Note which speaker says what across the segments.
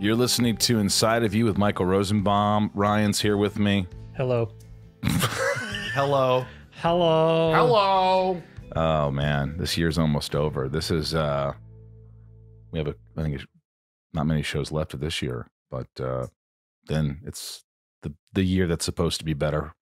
Speaker 1: You're listening to Inside of You with Michael Rosenbaum. Ryan's here with me.
Speaker 2: Hello.
Speaker 1: Hello.
Speaker 2: Hello.
Speaker 1: Hello. Oh, man. This year's almost over. This is, we have, I think, not many shows left of this year, but then it's the year that's supposed to be better.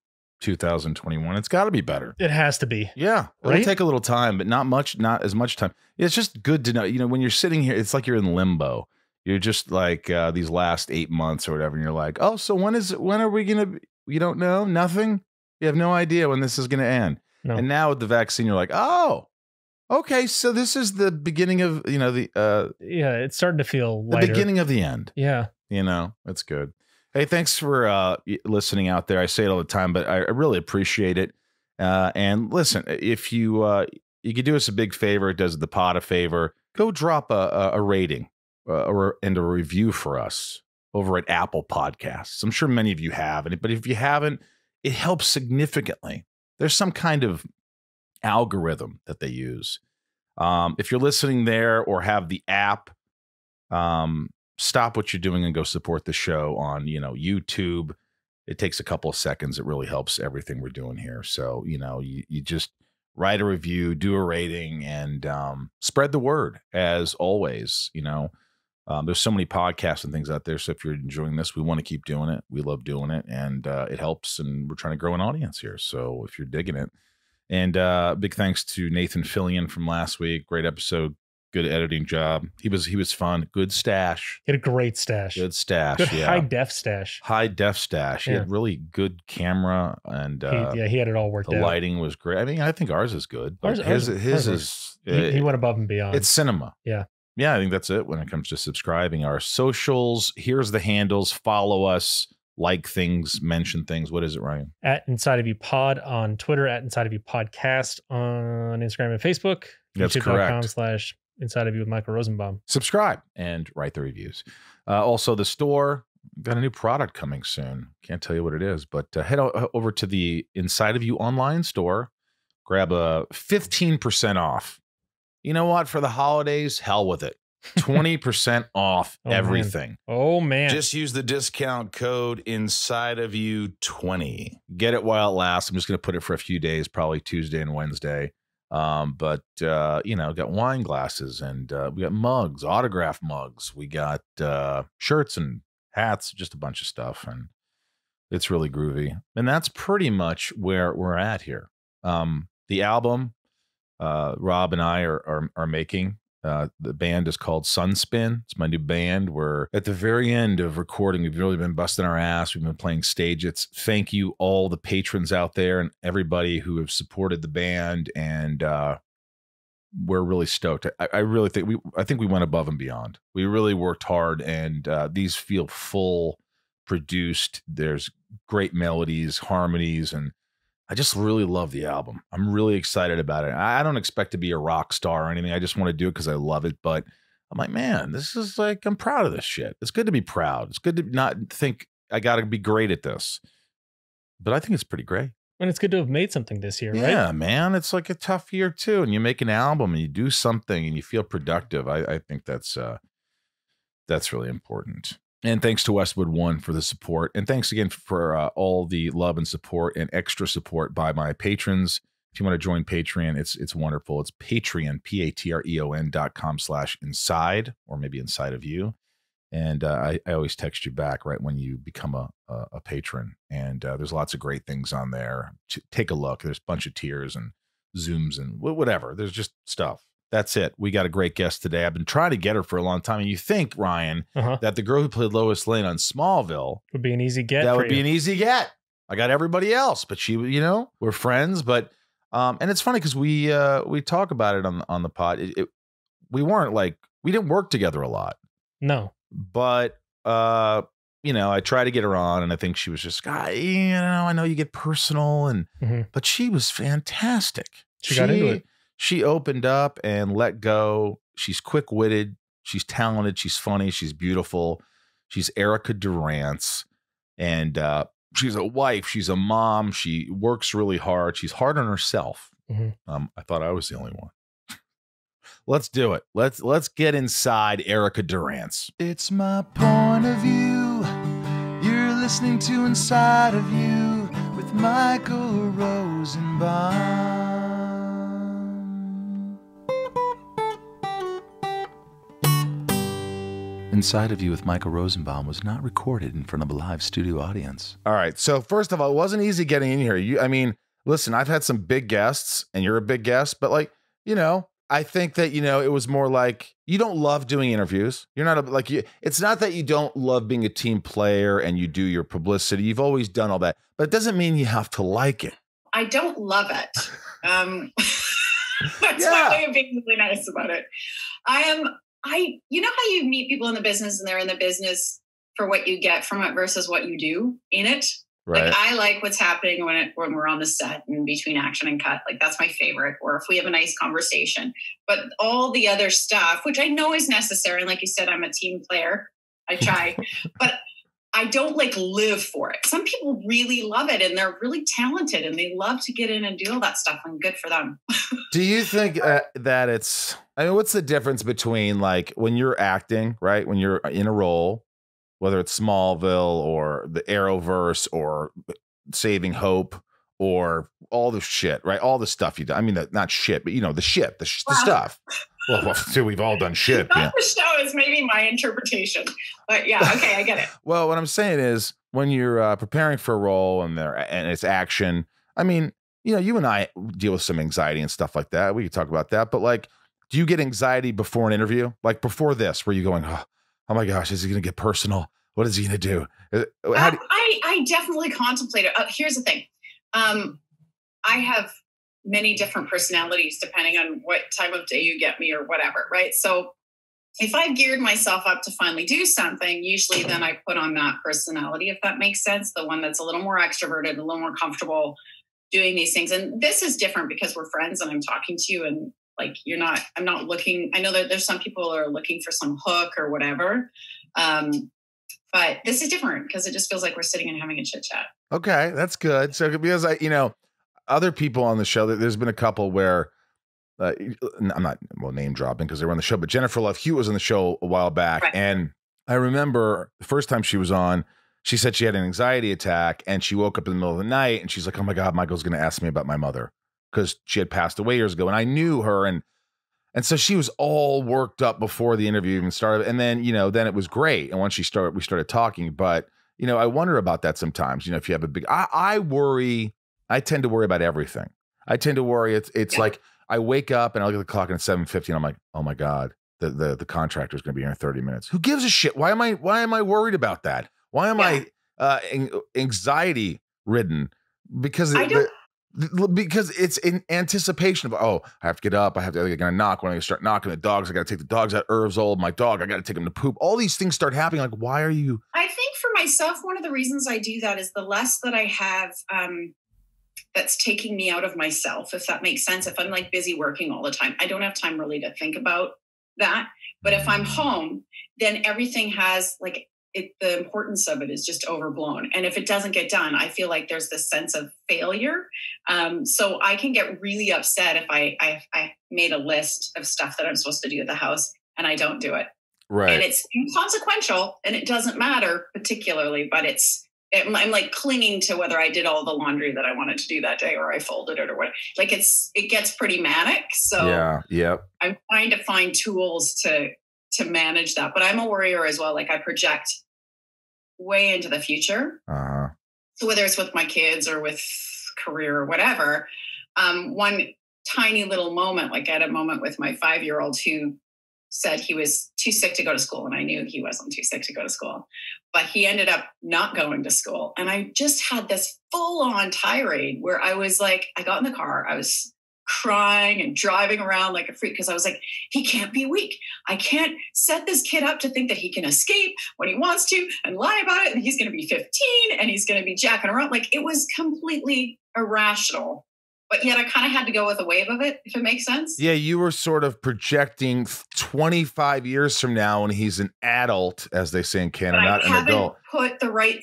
Speaker 1: 2021. It's got to be better.
Speaker 2: It has to be.
Speaker 1: Yeah.
Speaker 2: Right?
Speaker 1: It'll take a little time, but not as much time. It's just good to know, when you're sitting here, it's like you're in limbo. You're just like these last 8 months or whatever. And you're like, oh, so when are we going to, you don't know? Nothing? You have no idea when this is going to end.
Speaker 2: No.
Speaker 1: And now with the vaccine, you're like, oh, okay. So this is the beginning of,
Speaker 2: yeah, it's starting to feel lighter.
Speaker 1: The beginning of the end.
Speaker 2: Yeah.
Speaker 1: That's good. Hey, thanks for listening out there. I say it all the time, but I really appreciate it. And listen, if you could do us a big favor, it does the pod a favor. Go drop a rating and a review for us over at Apple Podcasts. I'm sure many of you have, but if you haven't, it helps significantly. There's some kind of algorithm that they use. If you're listening there or have the app, stop what you're doing and go support the show on, YouTube. It takes a couple of seconds. It really helps everything we're doing here. So, you just write a review, do a rating, and spread the word as always. There's so many podcasts and things out there. So if you're enjoying this, we want to keep doing it. We love doing it, and it helps. And we're trying to grow an audience here. So if you're digging it, and big thanks to Nathan Fillion from last week. Great episode. Good editing job. He was fun. Good stash.
Speaker 2: He had a great stash.
Speaker 1: Good stash.
Speaker 2: Good
Speaker 1: yeah.
Speaker 2: high def stash.
Speaker 1: High def stash. He had really good camera, and
Speaker 2: he had it all worked out.
Speaker 1: The lighting was great. I mean, I think ours is good. But his is.
Speaker 2: He went above and beyond.
Speaker 1: It's cinema.
Speaker 2: Yeah.
Speaker 1: Yeah, I think that's it when it comes to subscribing. Our socials. Here's the handles. Follow us. Like things. Mention things. What is it, Ryan?
Speaker 2: At Inside of You Pod on Twitter. At Inside of You Podcast on Instagram and Facebook.
Speaker 1: That's correct.
Speaker 2: YouTube.com/Inside of You with Michael Rosenbaum.
Speaker 1: Subscribe and write the reviews. Also, the store got a new product coming soon. Can't tell you what it is, but head over to the Inside of You online store. Grab a 15% off. You know what? For the holidays, hell with it. 20% off everything.
Speaker 2: Man. Oh, man.
Speaker 1: Just use the discount code Inside of You 20. Get it while it lasts. I'm just going to put it for a few days, probably Tuesday and Wednesday. But got wine glasses, and we got mugs, autograph mugs. We got shirts and hats, just a bunch of stuff. And it's really groovy. And that's pretty much where we're at here. The album Rob and I are making, the band is called Sunspin. It's my new band. We're at the very end of recording. We've really been busting our ass. We've been playing stages. Thank you all the patrons out there and everybody who have supported the band. And we're really stoked. I really think we went above and beyond. We really worked hard, and these feel full produced. There's great melodies, harmonies, and I just really love the album. I'm really excited about it. I don't expect to be a rock star or anything. I just want to do it because I love it. But I'm like, man, this is like, I'm proud of this shit. It's good to be proud. It's good to not think I got to be great at this. But I think it's pretty great.
Speaker 2: And it's good to have made something this year, right?
Speaker 1: Yeah, man. It's like a tough year too. And you make an album and you do something and you feel productive. I think that's really important. And thanks to Westwood One for the support. And thanks again for all the love and support and extra support by my patrons. If you want to join Patreon, it's wonderful. It's Patreon, patreon.com/inside, or maybe Inside of You. And I always text you back right when you become a patron. And there's lots of great things on there. Take a look. There's a bunch of tiers and Zooms and whatever. There's just stuff. That's it. We got a great guest today. I've been trying to get her for a long time. And you think, Ryan, that the girl who played Lois Lane on Smallville
Speaker 2: would be an easy get.
Speaker 1: That would be an easy get. I got everybody else, but she, we're friends. But and it's funny because we talk about it on the pod. We didn't work together a lot.
Speaker 2: No,
Speaker 1: but I tried to get her on, and I think she was just, I know you get personal, but she was fantastic.
Speaker 2: She got into it.
Speaker 1: She opened up and let go. She's quick-witted. She's talented. She's funny. She's beautiful. She's Erica Durance. And she's a wife. She's a mom. She works really hard. She's hard on herself. I thought I was the only one. Let's do it. Let's get inside Erica Durance. It's my point of view. You're listening to Inside of You with Michael Rosenbaum. Inside of You with Michael Rosenbaum was not recorded in front of a live studio audience. All right. So first of all, it wasn't easy getting in here. I mean, listen, I've had some big guests and you're a big guest, but like, I think that, it was more like you don't love doing interviews. You're not it's not that you don't love being a team player and you do your publicity. You've always done all that, but it doesn't mean you have to like it.
Speaker 3: I don't love it. That's my way of being really nice about it. You know how you meet people in the business and they're in the business for what you get from it versus what you do in it? Right. Like I like what's happening when we're on the set and between action and cut. Like that's my favorite. Or if we have a nice conversation. But all the other stuff, which I know is necessary, and like you said, I'm a team player. I try, but I don't live for it. Some people really love it and they're really talented and they love to get in and do all that stuff, and good for them.
Speaker 1: Do you think that it's, what's the difference between like when you're acting, right? When you're in a role, whether it's Smallville or the Arrowverse or Saving Hope or all the shit, right? All the stuff you do. I mean, not shit, but the shit, the stuff. Well, we've all done shit.
Speaker 3: Not the show is maybe my interpretation, but yeah, okay, I get it.
Speaker 1: Well, what I'm saying is when you're preparing for a role and it's action, I mean, you and I deal with some anxiety and stuff like that. We could talk about that, but like, do you get anxiety before an interview? Like before this, where you going, oh my gosh, is he going to get personal? What is he going to do?
Speaker 3: I definitely contemplate it. Here's the thing. I have many different personalities depending on what time of day you get me or whatever, right? So if I've geared myself up to finally do something, usually then I put on that personality, if that makes sense, the one that's a little more extroverted, a little more comfortable doing these things. And this is different because we're friends and I'm talking to you and like, I'm not looking, I know that there's some people who are looking for some hook or whatever. But this is different because it just feels like we're sitting and having a chit chat. Okay,
Speaker 1: that's good. So because other people on the show, there's been a couple where I'm not name dropping because they were on the show, but Jennifer Love Hewitt was on the show a while back. Right. And I remember the first time she was on, she said she had an anxiety attack and she woke up in the middle of the night and she's like, oh my God, Michael's going to ask me about my mother because she had passed away years ago. And I knew her. And so she was all worked up before the interview even started. And then, then it was great. And once we started talking, but, I wonder about that sometimes, if you have a big, I tend to worry about everything. I tend to worry. It's like I wake up and I look at the clock and it's 7:50 and I'm like, oh my God, the contractor is going to be here in 30 minutes. Who gives a shit? Why am I worried about that? Why am I anxiety ridden? Because because it's in anticipation of, I have to get up. I got to knock. When I start knocking the dogs, I got to take the dogs out. Irv's old. My dog, I got to take him to poop. All these things start happening. Like, why are you?
Speaker 3: I think for myself, one of the reasons I do that is the less that I have that's taking me out of myself, if that makes sense. If I'm like busy working all the time, I don't have time really to think about that. But if I'm home, then everything has the importance of it is just overblown. And if it doesn't get done, I feel like there's this sense of failure. So I can get really upset if I made a list of stuff that I'm supposed to do at the house and I don't do it.
Speaker 1: Right.
Speaker 3: And it's inconsequential and it doesn't matter particularly, but I'm like clinging to whether I did all the laundry that I wanted to do that day or I folded it or what. Like it gets pretty manic. So I'm trying to find tools to manage that. But I'm a worrier as well. Like I project way into the future. Uh-huh. So whether it's with my kids or with career or whatever, one tiny little moment, like I had a moment with my 5-year-old who said he was too sick to go to school. And I knew he wasn't too sick to go to school, but he ended up not going to school. And I just had this full on tirade where I was like, I got in the car, I was crying and driving around like a freak because I was like, he can't be weak. I can't set this kid up to think that he can escape when he wants to and lie about it. And he's going to be 15 and he's going to be jacking around. Like it was completely irrational. But yet I kind of had to go with a wave of it, if it makes sense.
Speaker 1: Yeah, you were sort of projecting 25 years from now when he's an adult, as they say in Canada, not an adult.
Speaker 3: Put the right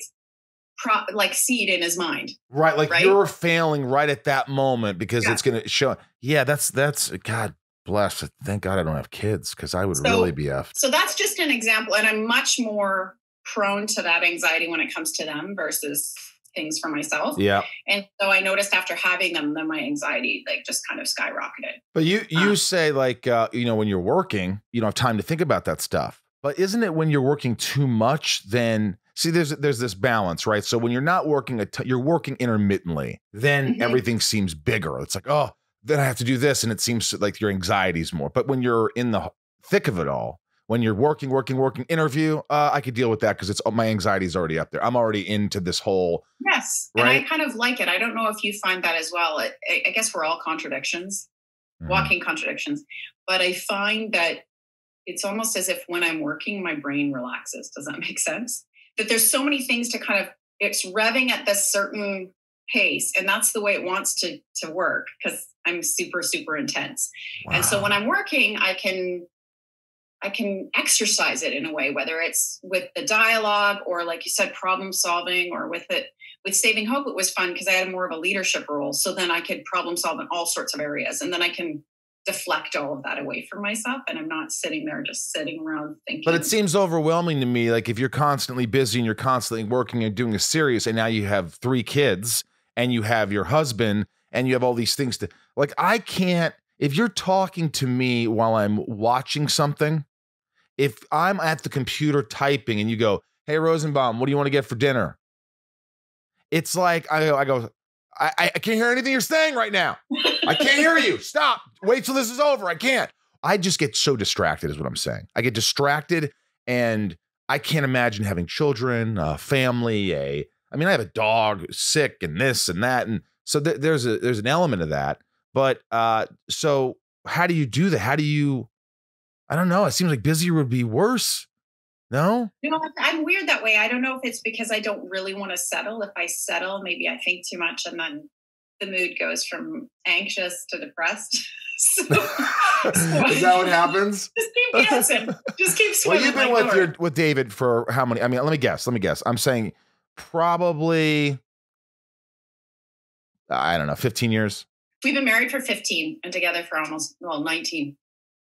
Speaker 3: seed in his mind.
Speaker 1: Right, you're failing right at that moment because it's going to show. Yeah, that's God. blessed. Thank God I don't have kids because I would really be effed.
Speaker 3: So that's just an example. And I'm much more prone to that anxiety when it comes to them versus things for myself.
Speaker 1: Yeah.
Speaker 3: And so I noticed after having them, then my anxiety like just kind of skyrocketed.
Speaker 1: But you say like, when you're working, you don't have time to think about that stuff. But isn't it when you're working too much, then see, there's this balance, right? So when you're not working, you're working intermittently, then everything seems bigger. It's like, oh, then I have to do this. And it seems like your anxiety's more. But when you're in the thick of it all, when you're working, interview, I could deal with that because my anxiety is already up there. I'm already into this whole.
Speaker 3: Yes.
Speaker 1: Right?
Speaker 3: And I kind of like it. I don't know if you find that as well. I guess we're all contradictions, walking contradictions. But I find that it's almost as if when I'm working, my brain relaxes. Does that make sense? That there's so many things to kind of, it's revving at this certain pace. And that's the way it wants to work because I'm super, super intense. Wow. And so when I'm working, I can exercise it in a way, whether it's with the dialogue or like you said, problem solving, or with Saving Hope, it was fun because I had more of a leadership role. So then I could problem solve in all sorts of areas. And then I can deflect all of that away from myself. And I'm not sitting there just sitting around thinking.
Speaker 1: But it seems overwhelming to me. Like if you're constantly busy and you're constantly working and doing a series, and now you have 3 kids and you have your husband and you have all these things to, like, I can't, if you're talking to me while I'm watching something, if I'm at the computer typing and you go, hey, Rosenbaum, what do you want to get for dinner? It's like, I go, I can't hear anything you're saying right now. I can't hear you. Stop. Wait till this is over. I can't. I just get so distracted is what I'm saying. I get distracted and I can't imagine having children, a family, I have a dog sick and this and that. And so there's an element of that. But so how do you do that? How do you, I don't know. It seems like busier would be worse. No?
Speaker 3: I'm weird that way. I don't know if it's because I don't really want to settle. If I settle, maybe I think too much and then the mood goes from anxious to depressed. Is
Speaker 1: that what happens?
Speaker 3: Just keep dancing. Just keep swimming.
Speaker 1: Well, you've been with David for how many? I mean, let me guess. I'm saying probably, I don't know, 15 years.
Speaker 3: We've been married for 15 and together for almost 19.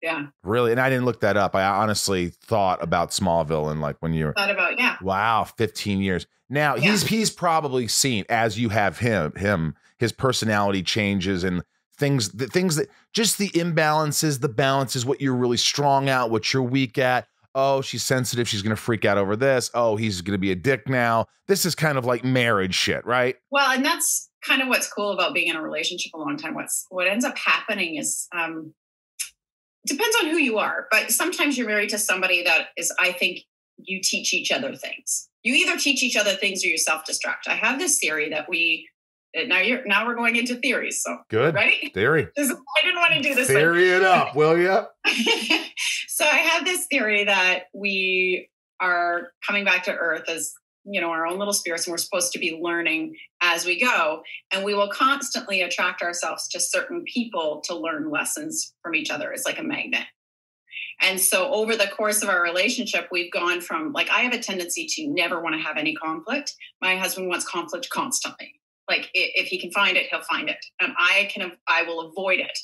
Speaker 3: Yeah.
Speaker 1: Really? And I didn't look that up. I honestly thought about Smallville and like when you
Speaker 3: thought about, yeah.
Speaker 1: Wow, 15 years. Now he's probably seen, as you have him, his personality changes and things that just the imbalances, the balances, what you're really strong at, what you're weak at. Oh, she's sensitive. She's going to freak out over this. Oh, he's going to be a dick now. This is kind of like marriage shit, right?
Speaker 3: Well, and that's kind of what's cool about being in a relationship a long time. What ends up happening is, depends on who you are, but sometimes you're married to somebody that is, I think you teach each other things. You either teach each other things or you self-destruct. I have this theory that now we're going into theories. So
Speaker 1: good.
Speaker 3: Ready?
Speaker 1: Theory.
Speaker 3: I didn't want to do this.
Speaker 1: Theory it up, will you?
Speaker 3: So I have this theory that we are coming back to Earth as, our own little spirits, and we're supposed to be learning as we go. And we will constantly attract ourselves to certain people to learn lessons from each other. It's like a magnet. And so over the course of our relationship, we've gone from, like, I have a tendency to never want to have any conflict. My husband wants conflict constantly. Like, if he can find it, he'll find it. And I will avoid it.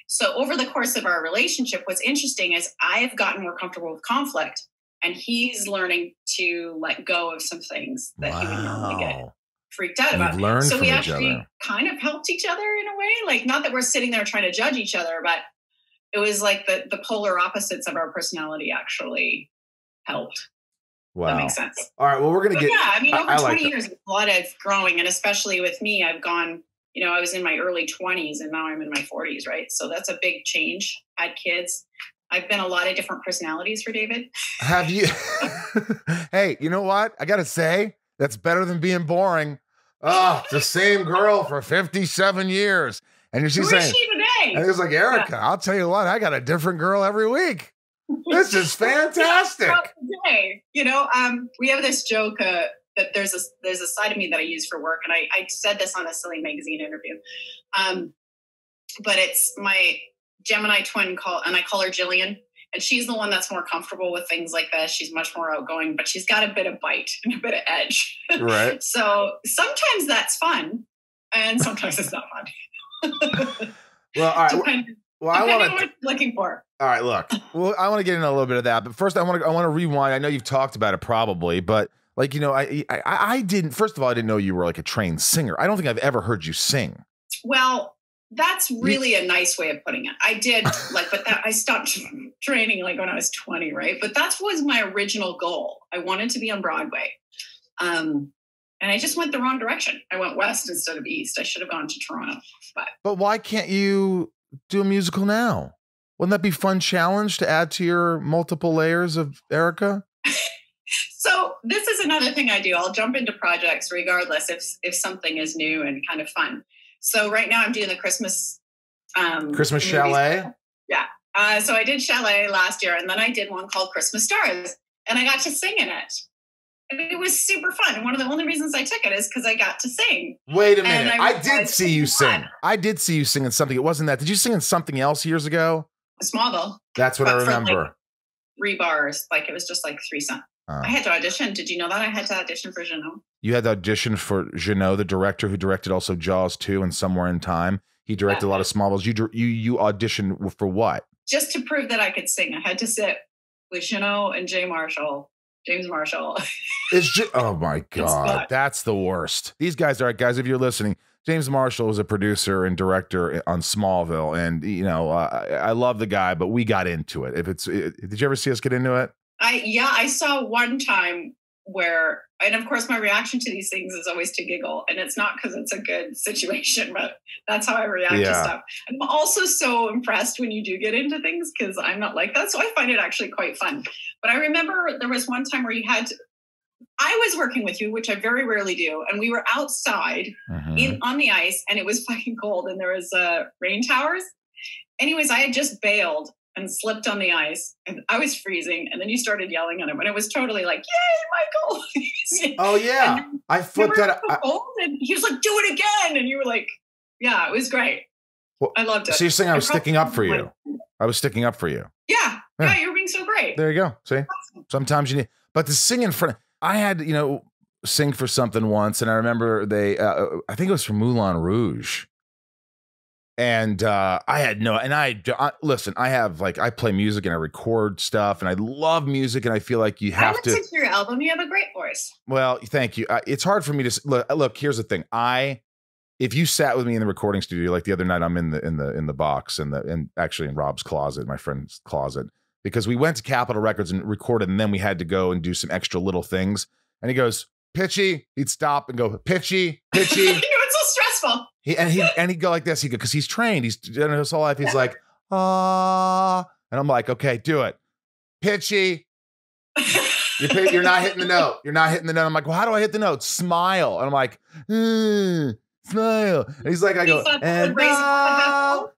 Speaker 3: So over the course of our relationship, what's interesting is I have gotten more comfortable with conflict. And he's learning to let go of some things that he would normally get freaked out about. So we actually kind of helped each other in a way. Like, not that we're sitting there trying to judge each other, but it was like the polar opposites of our personality actually helped.
Speaker 1: Wow.
Speaker 3: That makes sense.
Speaker 1: All right. Well, we're going to get.
Speaker 3: Yeah. Over 20 years, a lot of growing. And especially with me, I've gone, I was in my early 20s and now I'm in my 40s, right? So that's a big change. Had kids. I've been a lot of different personalities for David.
Speaker 1: Have you? Hey, you know what? I got to say, that's better than being boring. Oh, the same girl for 57 years. And she's saying,
Speaker 3: she today?
Speaker 1: And it was like, Erica, I'll tell you what, I got a different girl every week. This is fantastic. We have this joke that there's a side of me that I use for work. And I said this on a Silly Magazine interview. But it's my Gemini twin and I call her Jillian, and she's the one that's more comfortable with things like this. She's much more outgoing, but she's got a bit of bite and a bit of edge. Right.
Speaker 3: So sometimes that's fun and sometimes it's not fun.
Speaker 1: Well, all right. Well, I
Speaker 3: Depending on
Speaker 1: want
Speaker 3: what you're looking for.
Speaker 1: All right, look. Well, I want to get into a little bit of that, but first, I want to rewind. I know you've talked about it probably, but like I didn't. First of all, I didn't know you were like a trained singer. I don't think I've ever heard you sing.
Speaker 3: Well, that's really a nice way of putting it. I did but I stopped training like when I was 20, right? But that was my original goal. I wanted to be on Broadway. And I just went the wrong direction. I went west instead of east. I should have gone to Toronto.
Speaker 1: But why can't you do a musical now? Wouldn't that be a fun challenge to add to your multiple layers of Erica?
Speaker 3: So this is another thing I do. I'll jump into projects regardless if something is new and kind of fun. So right now I'm doing the Christmas
Speaker 1: Chalet.
Speaker 3: Yeah. So I did Chalet last year, and then I did one called Christmas Stars, and I got to sing in it. And it was super fun. And one of the only reasons I took it is because I got to sing.
Speaker 1: Wait a minute. I did see you sing. I did see you sing in something. It wasn't that. Did you sing in something else years ago?
Speaker 3: Smallville.
Speaker 1: That's what I remember.
Speaker 3: Like 3 bars. Like it was just like 3 songs. I had to audition. Did you know that? I had to audition for Jeannot.
Speaker 1: You had to audition for Jeannot, the director who directed also Jaws 2 and Somewhere in Time. He directed a lot of Smallvilles. You auditioned for what?
Speaker 3: Just to prove that I could sing. I had to sit with Jeannot and James Marshall.
Speaker 1: Oh my God. That's the worst. These guys are, guys, if you're listening, James Marshall was a producer and director on Smallville. And, I love the guy, but we got into it. Did you ever see us get into it?
Speaker 3: I saw one time where, and of course my reaction to these things is always to giggle, and it's not because it's a good situation, but that's how I react to stuff. I'm also so impressed when you do get into things because I'm not like that. So I find it actually quite fun. But I remember there was one time where I was working with you, which I very rarely do. And we were outside on the ice, and it was fucking cold, and there was rain towers. Anyways, I had just bailed and slipped on the ice, and I was freezing. And then you started yelling at him, and it was totally like, "Yay, Michael!"
Speaker 1: Oh yeah, I flipped that.
Speaker 3: And he was like, "Do it again!" And you were like, "Yeah, it was great." Well, I loved it.
Speaker 1: So you're saying I was sticking up for you? I was sticking up for you.
Speaker 3: Yeah, you were being so great.
Speaker 1: There you go. See, awesome. Sometimes you need, but to sing in front. I had sing for something once, and I remember I think it was for Moulin Rouge. And I had listen, I play music and I record stuff and I love music, and I feel like you have to. I listened
Speaker 3: to your album. You have a great voice.
Speaker 1: Well, thank you. It's hard for me to look. Here's the thing. If you sat with me in the recording studio, like the other night, I'm in the box and actually in Rob's closet, my friend's closet, because we went to Capitol Records and recorded, and then we had to go and do some extra little things. And he goes, "Pitchy." He'd stop and go, "Pitchy, pitchy."
Speaker 3: It's so stressful.
Speaker 1: He'd go like this. He'd go, because he's trained. He's done his whole life. He's like, and I'm like, "Okay, do it, pitchy." You're not hitting the note. You're not hitting the note. I'm like, "Well, how do I hit the note?" Smile. And I'm like, smile. And he's like, I go, but I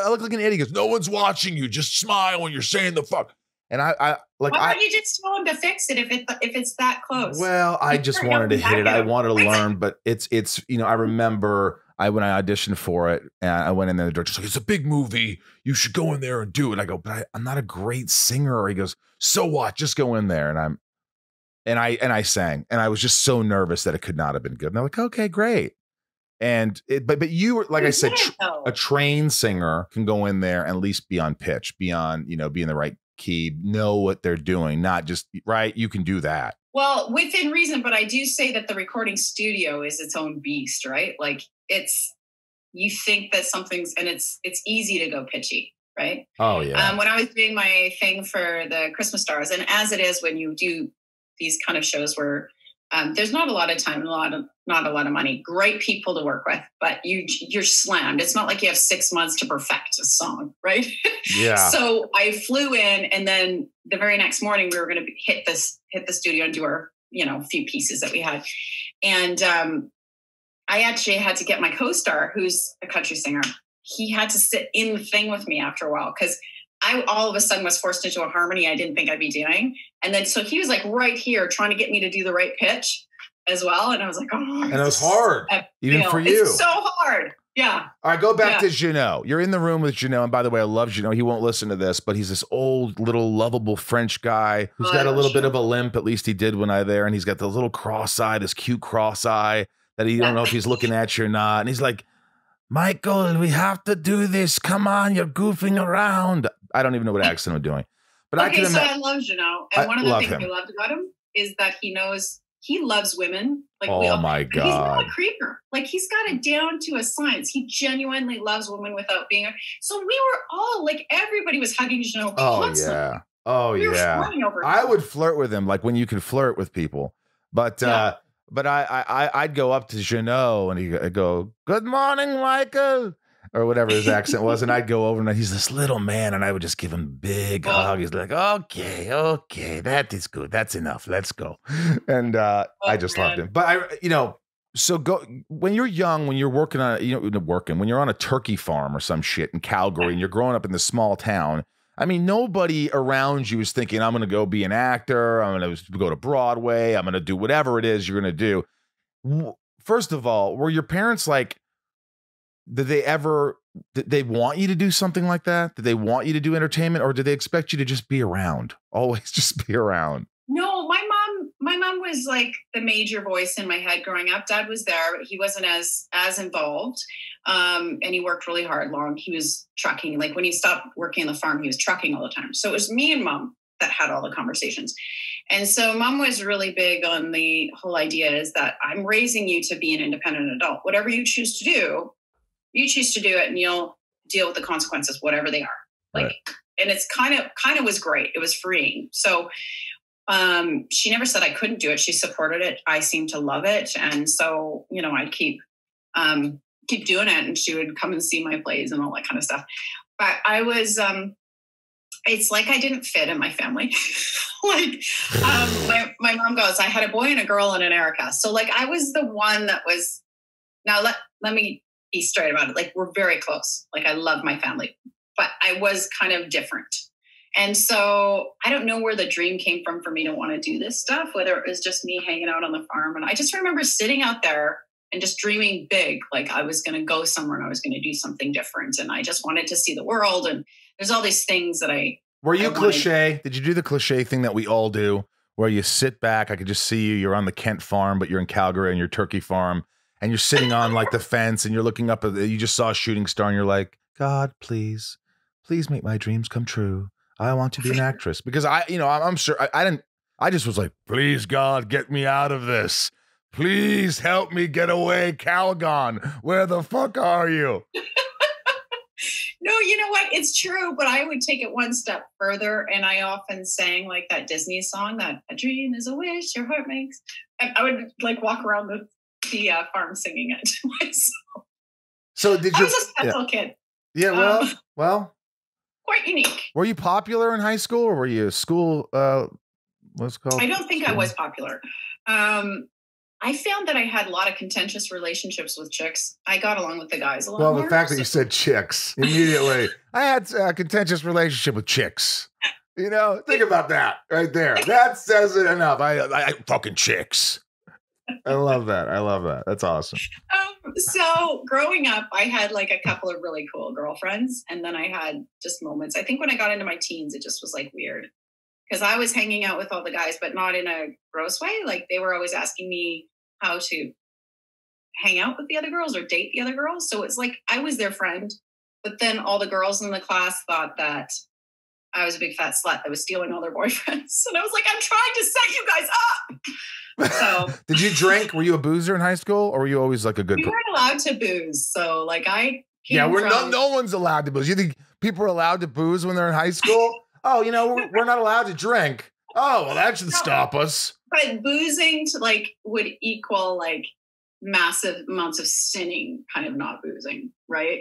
Speaker 1: look like an idiot. He goes, "No one's watching you. Just smile when you're saying the fuck." And why
Speaker 3: don't you just tell him to fix it if it's that close?
Speaker 1: Well, I just wanted to hit it. I wanted to learn, but it's I remember when I auditioned for it, and I went in there, the director's like, "It's a big movie. You should go in there and do it." I go, "But I'm not a great singer." He goes, "So what? Just go in there." And I sang, and I was just so nervous that it could not have been good. And they're like, "Okay, great." But you were, like I said, a trained singer can go in there and at least be on pitch, be in the right key, know what they're doing, not just right. You can do that.
Speaker 3: Well, within reason, but I do say that the recording studio is its own beast, right? Like you think that something's, and it's easy to go pitchy, right?
Speaker 1: Oh yeah.
Speaker 3: When I was doing my thing for the Christmas Stars, and as it is when you do these kind of shows where there's not a lot of time, not a lot of money, great people to work with, but you're slammed. It's not like you have 6 months to perfect a song, right?
Speaker 1: Yeah.
Speaker 3: So I flew in, and then the very next morning we were going to hit the studio and do our, few pieces that we had. And I actually had to get my co-star, who's a country singer. He had to sit in the thing with me after a while, because I all of a sudden was forced into a harmony I didn't think I'd be doing. And then, so he was like right here trying to get me to do the right pitch as well. And I was like, oh. And
Speaker 1: it was hard, even for you.
Speaker 3: It's so hard. Yeah.
Speaker 1: All right, go back to Jeannot. You're in the room with Jeannot. And by the way, I love Jeannot. He won't listen to this, but he's this old, little, lovable French guy who's got a little bit of a limp. At least he did when I was there. And he's got the little cross eye, this cute cross eye that he don't know if he's looking at you or not. And he's like, Michael, we have to do this. Come on, you're goofing around. I don't even know what accent I'm doing. But
Speaker 3: okay, so I love Jeannot. And one of the things I loved about him is that he knows he loves women. Like we all.
Speaker 1: My God.
Speaker 3: He's not a creeper. Like he's got it down to a science. He genuinely loves women without being. So we were all like, everybody was hugging Jeannot.
Speaker 1: Oh, yeah. Oh, yeah. I would flirt with him, like when you can flirt with people. But I'd go up to Jeannot and he'd go, "Good morning, Michael," or whatever his accent was. And I'd go over and he's this little man and I would just give him a big hug. He's like, okay, that is good. That's enough. Let's go. And I just loved him. But so when you're young, when you're working on, when you're on a turkey farm or some shit in Calgary and you're growing up in this small town, I mean, nobody around you is thinking, I'm going to go be an actor. I'm going to go to Broadway. I'm going to do whatever it is you're going to do. First of all, were your parents like, did they want you to do something like that? Did they want you to do entertainment, or did they expect you to just be around? Always just be around?
Speaker 3: No, my mom was like the major voice in my head growing up. Dad was there, but he wasn't as involved. And he worked really hard. He was trucking. Like when he stopped working on the farm, he was trucking all the time. So it was me and Mom that had all the conversations. And so Mom was really big on the whole idea is that I'm raising you to be an independent adult. Whatever you choose to do, you choose to do it and you'll deal with the consequences, whatever they are. Like, right. And it's kind of was great. It was freeing. So she never said I couldn't do it. She supported it. I seemed to love it. And so, I'd keep doing it, and she would come and see my plays and all that kind of stuff. But I was, it's like I didn't fit in my family. My mom goes, I had a boy and a girl and an Erica. So like, I was the one that was, now let me be straight about it. Like we're very close. Like I love my family, but I was kind of different. And so I don't know where the dream came from for me to want to do this stuff, whether it was just me hanging out on the farm. And I just remember sitting out there and just dreaming big, like I was going to go somewhere and I was going to do something different. And I just wanted to see the world. And there's all these things that Were you cliche?
Speaker 1: Did you do the cliche thing that we all do, where you sit back? I could just see you. You're on the Kent farm, but you're in Calgary on your turkey farm. And you're sitting on like the fence and you're looking up. You just saw a shooting star and you're like, God, please make my dreams come true. I want to be an actress. Because I'm sure I just was like, please God, get me out of this. Please help me get away. Calgon, where the fuck are you?
Speaker 3: No, you know what? It's true, but I would take it one step further. And I often sang like that Disney song, that a dream is a wish your heart makes. And I would like walk around the farm singing it to myself.
Speaker 1: So I was
Speaker 3: a special kid.
Speaker 1: Yeah, well.
Speaker 3: Quite unique.
Speaker 1: Were you popular in high school, or were you school? What's it called?
Speaker 3: I don't think I was popular. I found that I had a lot of contentious relationships with chicks. I got along with the guys a lot more.
Speaker 1: Well, the fact that you said chicks immediately, I had a contentious relationship with chicks. Think about that right there. That says it enough. I fucking chicks. I love that. That's awesome.
Speaker 3: So growing up, I had like a couple of really cool girlfriends, and then I had just moments. I think when I got into my teens, it just was like weird because I was hanging out with all the guys, but not in a gross way. Like they were always asking me how to hang out with the other girls or date the other girls. So it's like I was their friend, but then all the girls in the class thought that I was a big fat slut that was stealing all their boyfriends. And I was like, I'm trying to set you guys up. So
Speaker 1: did you drink? Were you a boozer in high school, or were you always like a good?
Speaker 3: We weren't allowed to booze, so like
Speaker 1: no one's allowed to booze. You think people are allowed to booze when they're in high school? Oh, we're not allowed to drink. Oh, well, that should stop us.
Speaker 3: But boozing would equal like massive amounts of sinning, kind of not boozing, right?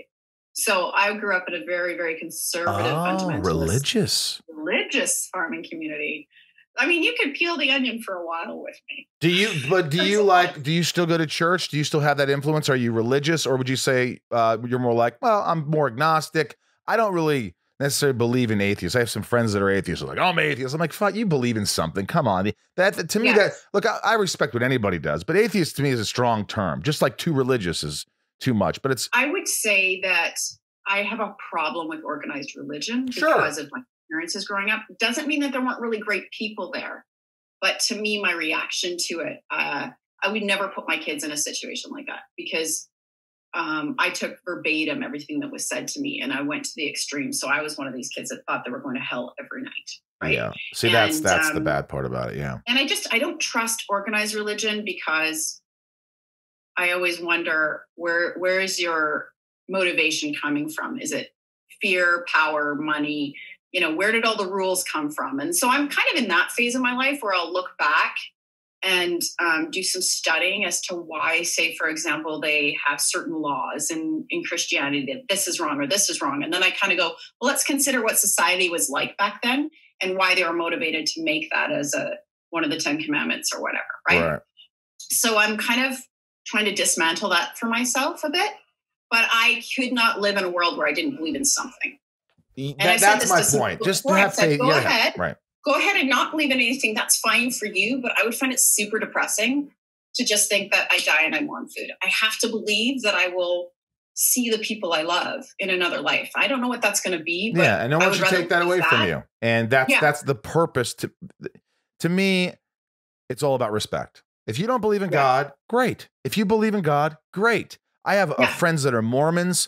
Speaker 3: So I grew up in a very, very conservative, fundamentalist, religious farming community. I mean, you could peel the onion for a while with me.
Speaker 1: Do you still go to church? Do you still have that influence? Are you religious, or would you say you're more like, well, I'm more agnostic. I don't really necessarily believe in atheists. I have some friends that are atheists. They're like, oh, I'm atheist. I'm like, fuck, you believe in something. Come on. That to me, look, I respect what anybody does, but atheist to me is a strong term. Just like too religious is too much. But I
Speaker 3: would say that I have a problem with organized religion because of my experiences growing up. Doesn't mean that there weren't really great people there, but to me, my reaction to it, I would never put my kids in a situation like that because I took verbatim everything that was said to me, and I went to the extreme. So I was one of these kids that thought they were going to hell every night. Right.
Speaker 1: Yeah. See, that's the bad part about it. Yeah.
Speaker 3: And I don't trust organized religion, because I always wonder where is your motivation coming from? Is it fear, power, money? You know, where did all the rules come from? And so I'm kind of in that phase of my life where I'll look back and do some studying as to why, say, for example, they have certain laws in Christianity that this is wrong or this is wrong. And then I kind of go, well, let's consider what society was like back then and why they were motivated to make that as one of the 10 commandments or whatever. Right. So I'm kind of trying to dismantle that for myself a bit, but I could not live in a world where I didn't believe in something.
Speaker 1: That's my point. Just have faith.
Speaker 3: Go ahead. Right. Go ahead and not believe in anything. That's fine for you. But I would find it super depressing to just think that I die and I'm on food. I have to believe that I will see the people I love in another life. I don't know what that's going to be. But
Speaker 1: and no one should take that away from you. And that's the purpose. To me, it's all about respect. If you don't believe in God, great. If you believe in God, great. I have friends that are Mormons.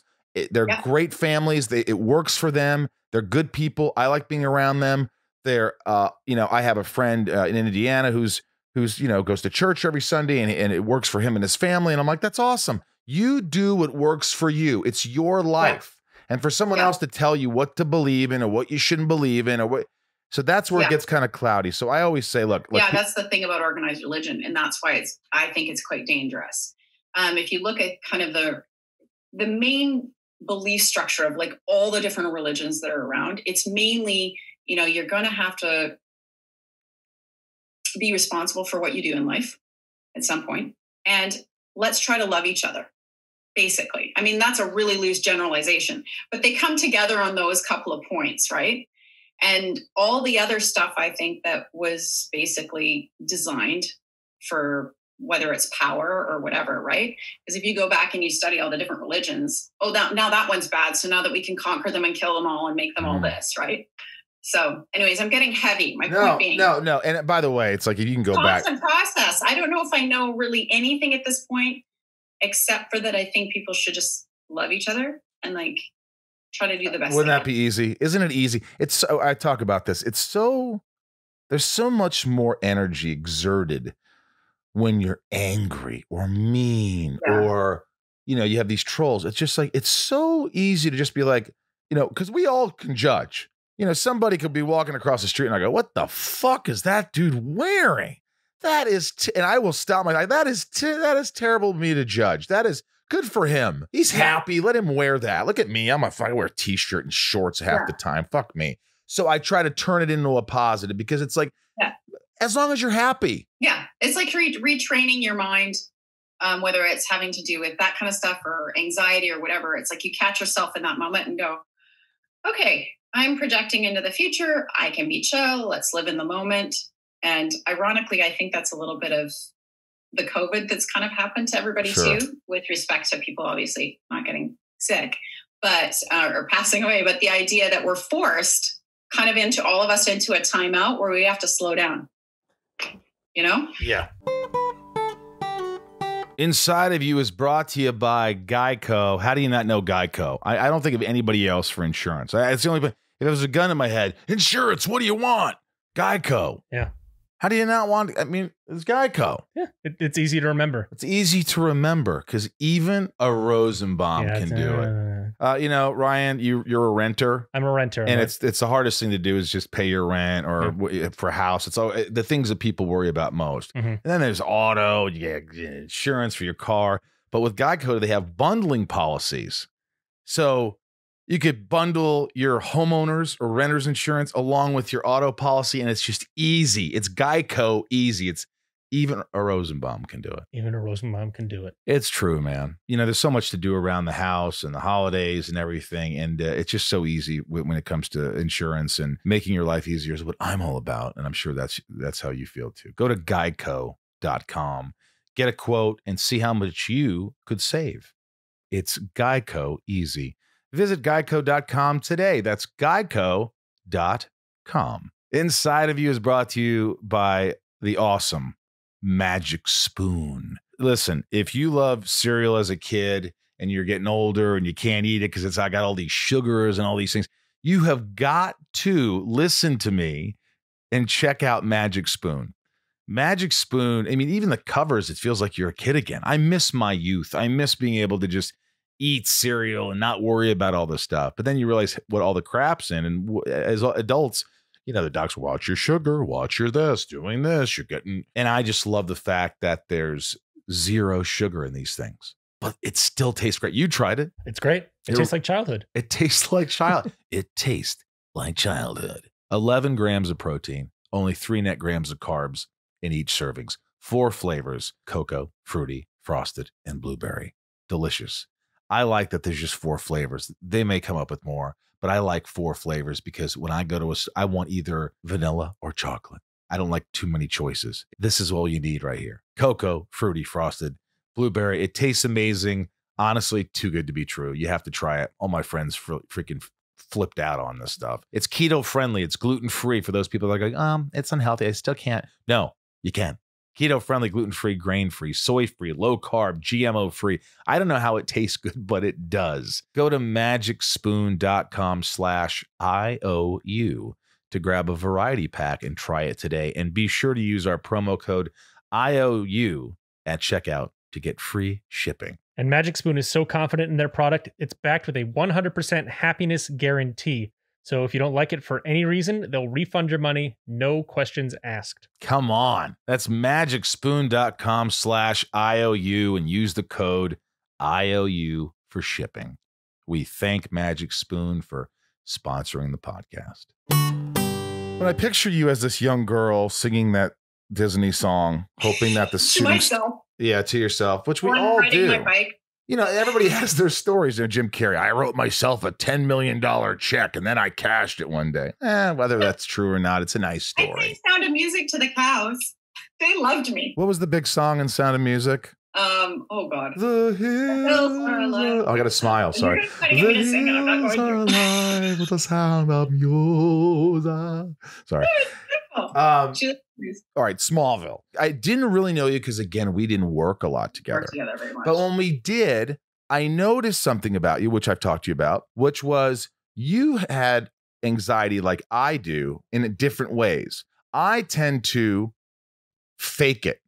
Speaker 1: They're great families. It works for them. They're good people. I like being around them. They're, I have a friend in Indiana who's goes to church every Sunday, and it works for him and his family. And I'm like, that's awesome. You do what works for you. It's your life. And for someone else to tell you what to believe in or what you shouldn't believe in so that's where it gets kind of cloudy. So I always say, look,
Speaker 3: that's the thing about organized religion. And that's why I think it's quite dangerous. If you look at kind of the main belief structure of like all the different religions that are around, it's mainly, you're going to have to be responsible for what you do in life at some point. And let's try to love each other, basically. I mean, that's a really loose generalization, but they come together on those couple of points, right? And all the other stuff, I think, that was basically designed for whether it's power or whatever, right? Because if you go back and you study all the different religions, now that one's bad. So now that we can conquer them and kill them all and make them all this, right? So anyways, I'm getting heavy. My point being.
Speaker 1: No. And by the way, it's like if you can go back.
Speaker 3: Constant process. I don't know if I know really anything at this point, except for that I think people should just love each other and like try to do the best.
Speaker 1: Wouldn't that be easy? Isn't it easy? It's so, I talk about this. There's so much more energy exerted when you're angry or mean or, you have these trolls. It's just like, it's so easy to just be like, because we all can judge. Somebody could be walking across the street and I go, what the fuck is that dude wearing? That is, and I will stop my life. That is terrible of me to judge. That is good for him. He's happy. Let him wear that. Look at me. I wear a t-shirt and shorts half the time. Fuck me. So I try to turn it into a positive because it's like, as long as you're happy. Yeah.
Speaker 3: It's like retraining your mind, whether it's having to do with that kind of stuff or anxiety or whatever. It's like you catch yourself in that moment and go, okay, I'm projecting into the future. I can be chill. Let's live in the moment. And ironically, I think that's a little bit of the COVID that's kind of happened to everybody too, with respect to people obviously not getting sick, but or passing away. But the idea that we're forced kind of into all of us into a timeout where we have to slow down,
Speaker 1: Yeah. Inside of You is brought to you by Geico. How do you not know Geico? I don't think of anybody else for insurance. It's the only, if there was a gun in my head, insurance, what do you want? Geico.
Speaker 2: Yeah.
Speaker 1: How do you not want, it's Geico.
Speaker 2: Yeah. It's easy to remember.
Speaker 1: It's easy to remember because even a Rosenbaum can do it. Ryan, you're a renter.
Speaker 2: I'm a renter.
Speaker 1: And it's the hardest thing to do is just pay your rent or for a house. It's all the things that people worry about most. Mm-hmm. And then there's auto, you get insurance for your car. But with Geico, they have bundling policies. So you could bundle your homeowners or renters insurance along with your auto policy, and it's just easy. It's Geico easy. It's even a Rosenbaum can do it.
Speaker 2: Even a Rosenbaum can do it.
Speaker 1: It's true, man. There's so much to do around the house and the holidays and everything, and it's just so easy when it comes to insurance, and making your life easier is what I'm all about, and I'm sure that's how you feel too. Go to geico.com, get a quote, and see how much you could save. It's Geico easy. Visit geico.com today. That's geico.com. Inside of You is brought to you by the awesome Magic Spoon. Listen, if you love cereal as a kid and you're getting older and you can't eat it because I got all these sugars and all these things. You have got to listen to me and check out Magic Spoon. Magic Spoon, I mean, even the covers, it feels like you're a kid again. I miss my youth. I miss being able to just eat cereal and not worry about all this stuff. But then you realize what all the crap's in. And as adults, you know, the docs watch your sugar, watch your this, doing this, you're getting. And I just love the fact that there's zero sugar in these things, but it still tastes great. You tried it.
Speaker 2: It's great. It tastes like childhood.
Speaker 1: It tastes like It tastes like childhood. 11 grams of protein, only 3 net grams of carbs in each servings. 4 flavors: cocoa, fruity, frosted, and blueberry. Delicious. I like that there's just 4 flavors. They may come up with more, but I like 4 flavors because when I go to I want either vanilla or chocolate. I don't like too many choices. This is all you need right here. Cocoa, fruity, frosted, blueberry. It tastes amazing. Honestly, too good to be true. You have to try it. All my friends freaking flipped out on this stuff. It's keto friendly. It's gluten free for those people that are going, it's unhealthy. I still can't. No, you can. Keto friendly, gluten free, grain free, soy free, low carb, GMO free. I don't know how it tastes good, but it does. Go to magicspoon.com/IOU to grab a variety pack and try it today. And be sure to use our promo code IOU at checkout to get free shipping.
Speaker 2: And Magic Spoon is so confident in their product, it's backed with a 100% happiness guarantee. So if you don't like it for any reason, they'll refund your money, no questions asked.
Speaker 1: Come on. That's magicspoon.com/IOU and use the code IOU for shipping. We thank Magic Spoon for sponsoring the podcast. When I picture you as this young girl singing that Disney song, hoping that the students... Yeah, to yourself, which we all do.
Speaker 3: My bike.
Speaker 1: You know, everybody has their stories. You know, Jim Carrey, I wrote myself a $10 million check and then I cashed it one day. Whether that's true or not, it's a nice story.
Speaker 3: I sang Sound of Music to the cows. They loved me.
Speaker 1: What was the big song in Sound of Music?
Speaker 3: Oh God.
Speaker 1: The hills are alive. Oh, I got to smile. Sorry. The hills are alive with the sound of music. Sorry. All right, Smallville. I didn't really know you because, again, we didn't work a lot together.
Speaker 3: Very much.
Speaker 1: But when we did, I noticed something about you, which I've talked to you about, which was you had anxiety like I do in different ways. I tend to fake it.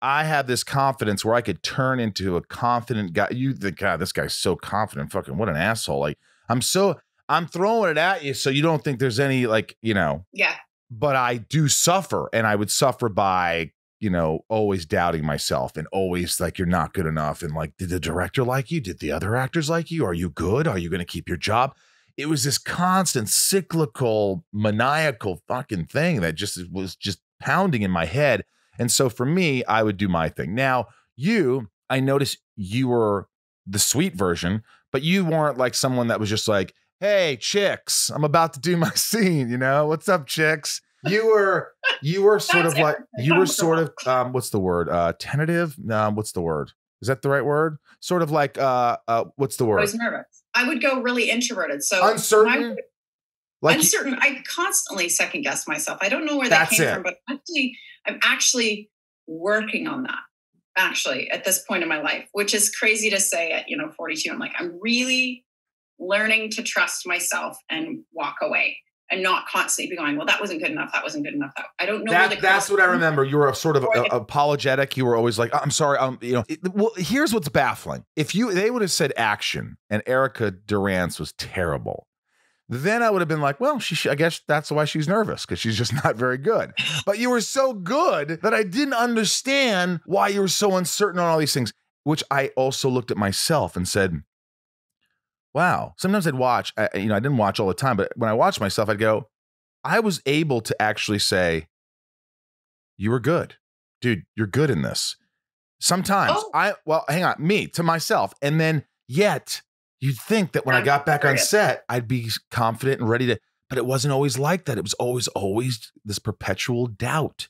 Speaker 1: I have this confidence where I could turn into a confident guy. You think, God, this guy's so confident. Fucking what an asshole. Like, I'm throwing it at you so you don't think there's any, like, you know.
Speaker 3: Yeah.
Speaker 1: But I do suffer, and I would suffer by, you know, always doubting myself and always like, you're not good enough. And like, did the director like you? Did the other actors like you? Are you good? Are you going to keep your job? It was this constant cyclical, maniacal fucking thing that was just pounding in my head. And so for me, I would do my thing. Now, I noticed you were the sweet version, but you weren't like someone that was just like, hey, chicks, I'm about to do my scene, you know? What's up, chicks? You were sort of like, what's the word? Tentative? No, what's the word? Is that the right word? Sort of like, what's the word?
Speaker 3: I was nervous. I would go really introverted. So
Speaker 1: uncertain?
Speaker 3: Uncertain. I constantly second guess myself. I don't know where that came from, but I'm actually working on that. Actually, at this point in my life, which is crazy to say at 42. I'm like, I'm really learning to trust myself and walk away and not constantly be going, well, that wasn't good enough. That wasn't good enough. I don't know.
Speaker 1: That's what I remember. You were a sort of apologetic. You were always like, I'm sorry. Well, here's what's baffling. If they would have said action and Erica Durance was terrible, then I would have been like, well, I guess that's why she's nervous, because she's just not very good. But you were so good that I didn't understand why you were so uncertain on all these things, which I also looked at myself and said, wow. Sometimes I'd watch, I didn't watch all the time, but when I watched myself, I'd go, I was able to actually say, you were good. Dude, you're good in this. Sometimes hang on, me to myself. And then yet you'd think that when I got back on set, I'd be confident and ready to, but it wasn't always like that. It was always this perpetual doubt,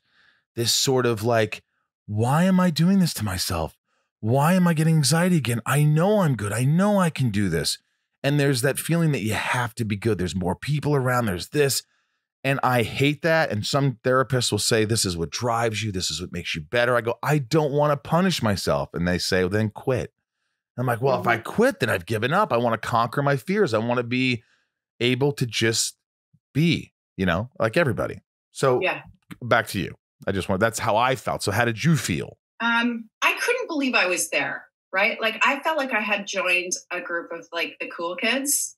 Speaker 1: this sort of like, why am I doing this to myself? Why am I getting anxiety again? I know I'm good. I know I can do this. And there's that feeling that you have to be good. There's more people around. There's this. And I hate that. And some therapists will say, this is what drives you. This is what makes you better. I go, I don't want to punish myself. And they say, well, then quit. I'm like, well, if I quit, then I've given up. I want to conquer my fears. I want to be able to just be, like everybody. So back to you. That's how I felt. So how did you feel?
Speaker 3: I couldn't believe I was there, right? Like, I felt like I had joined a group of like the cool kids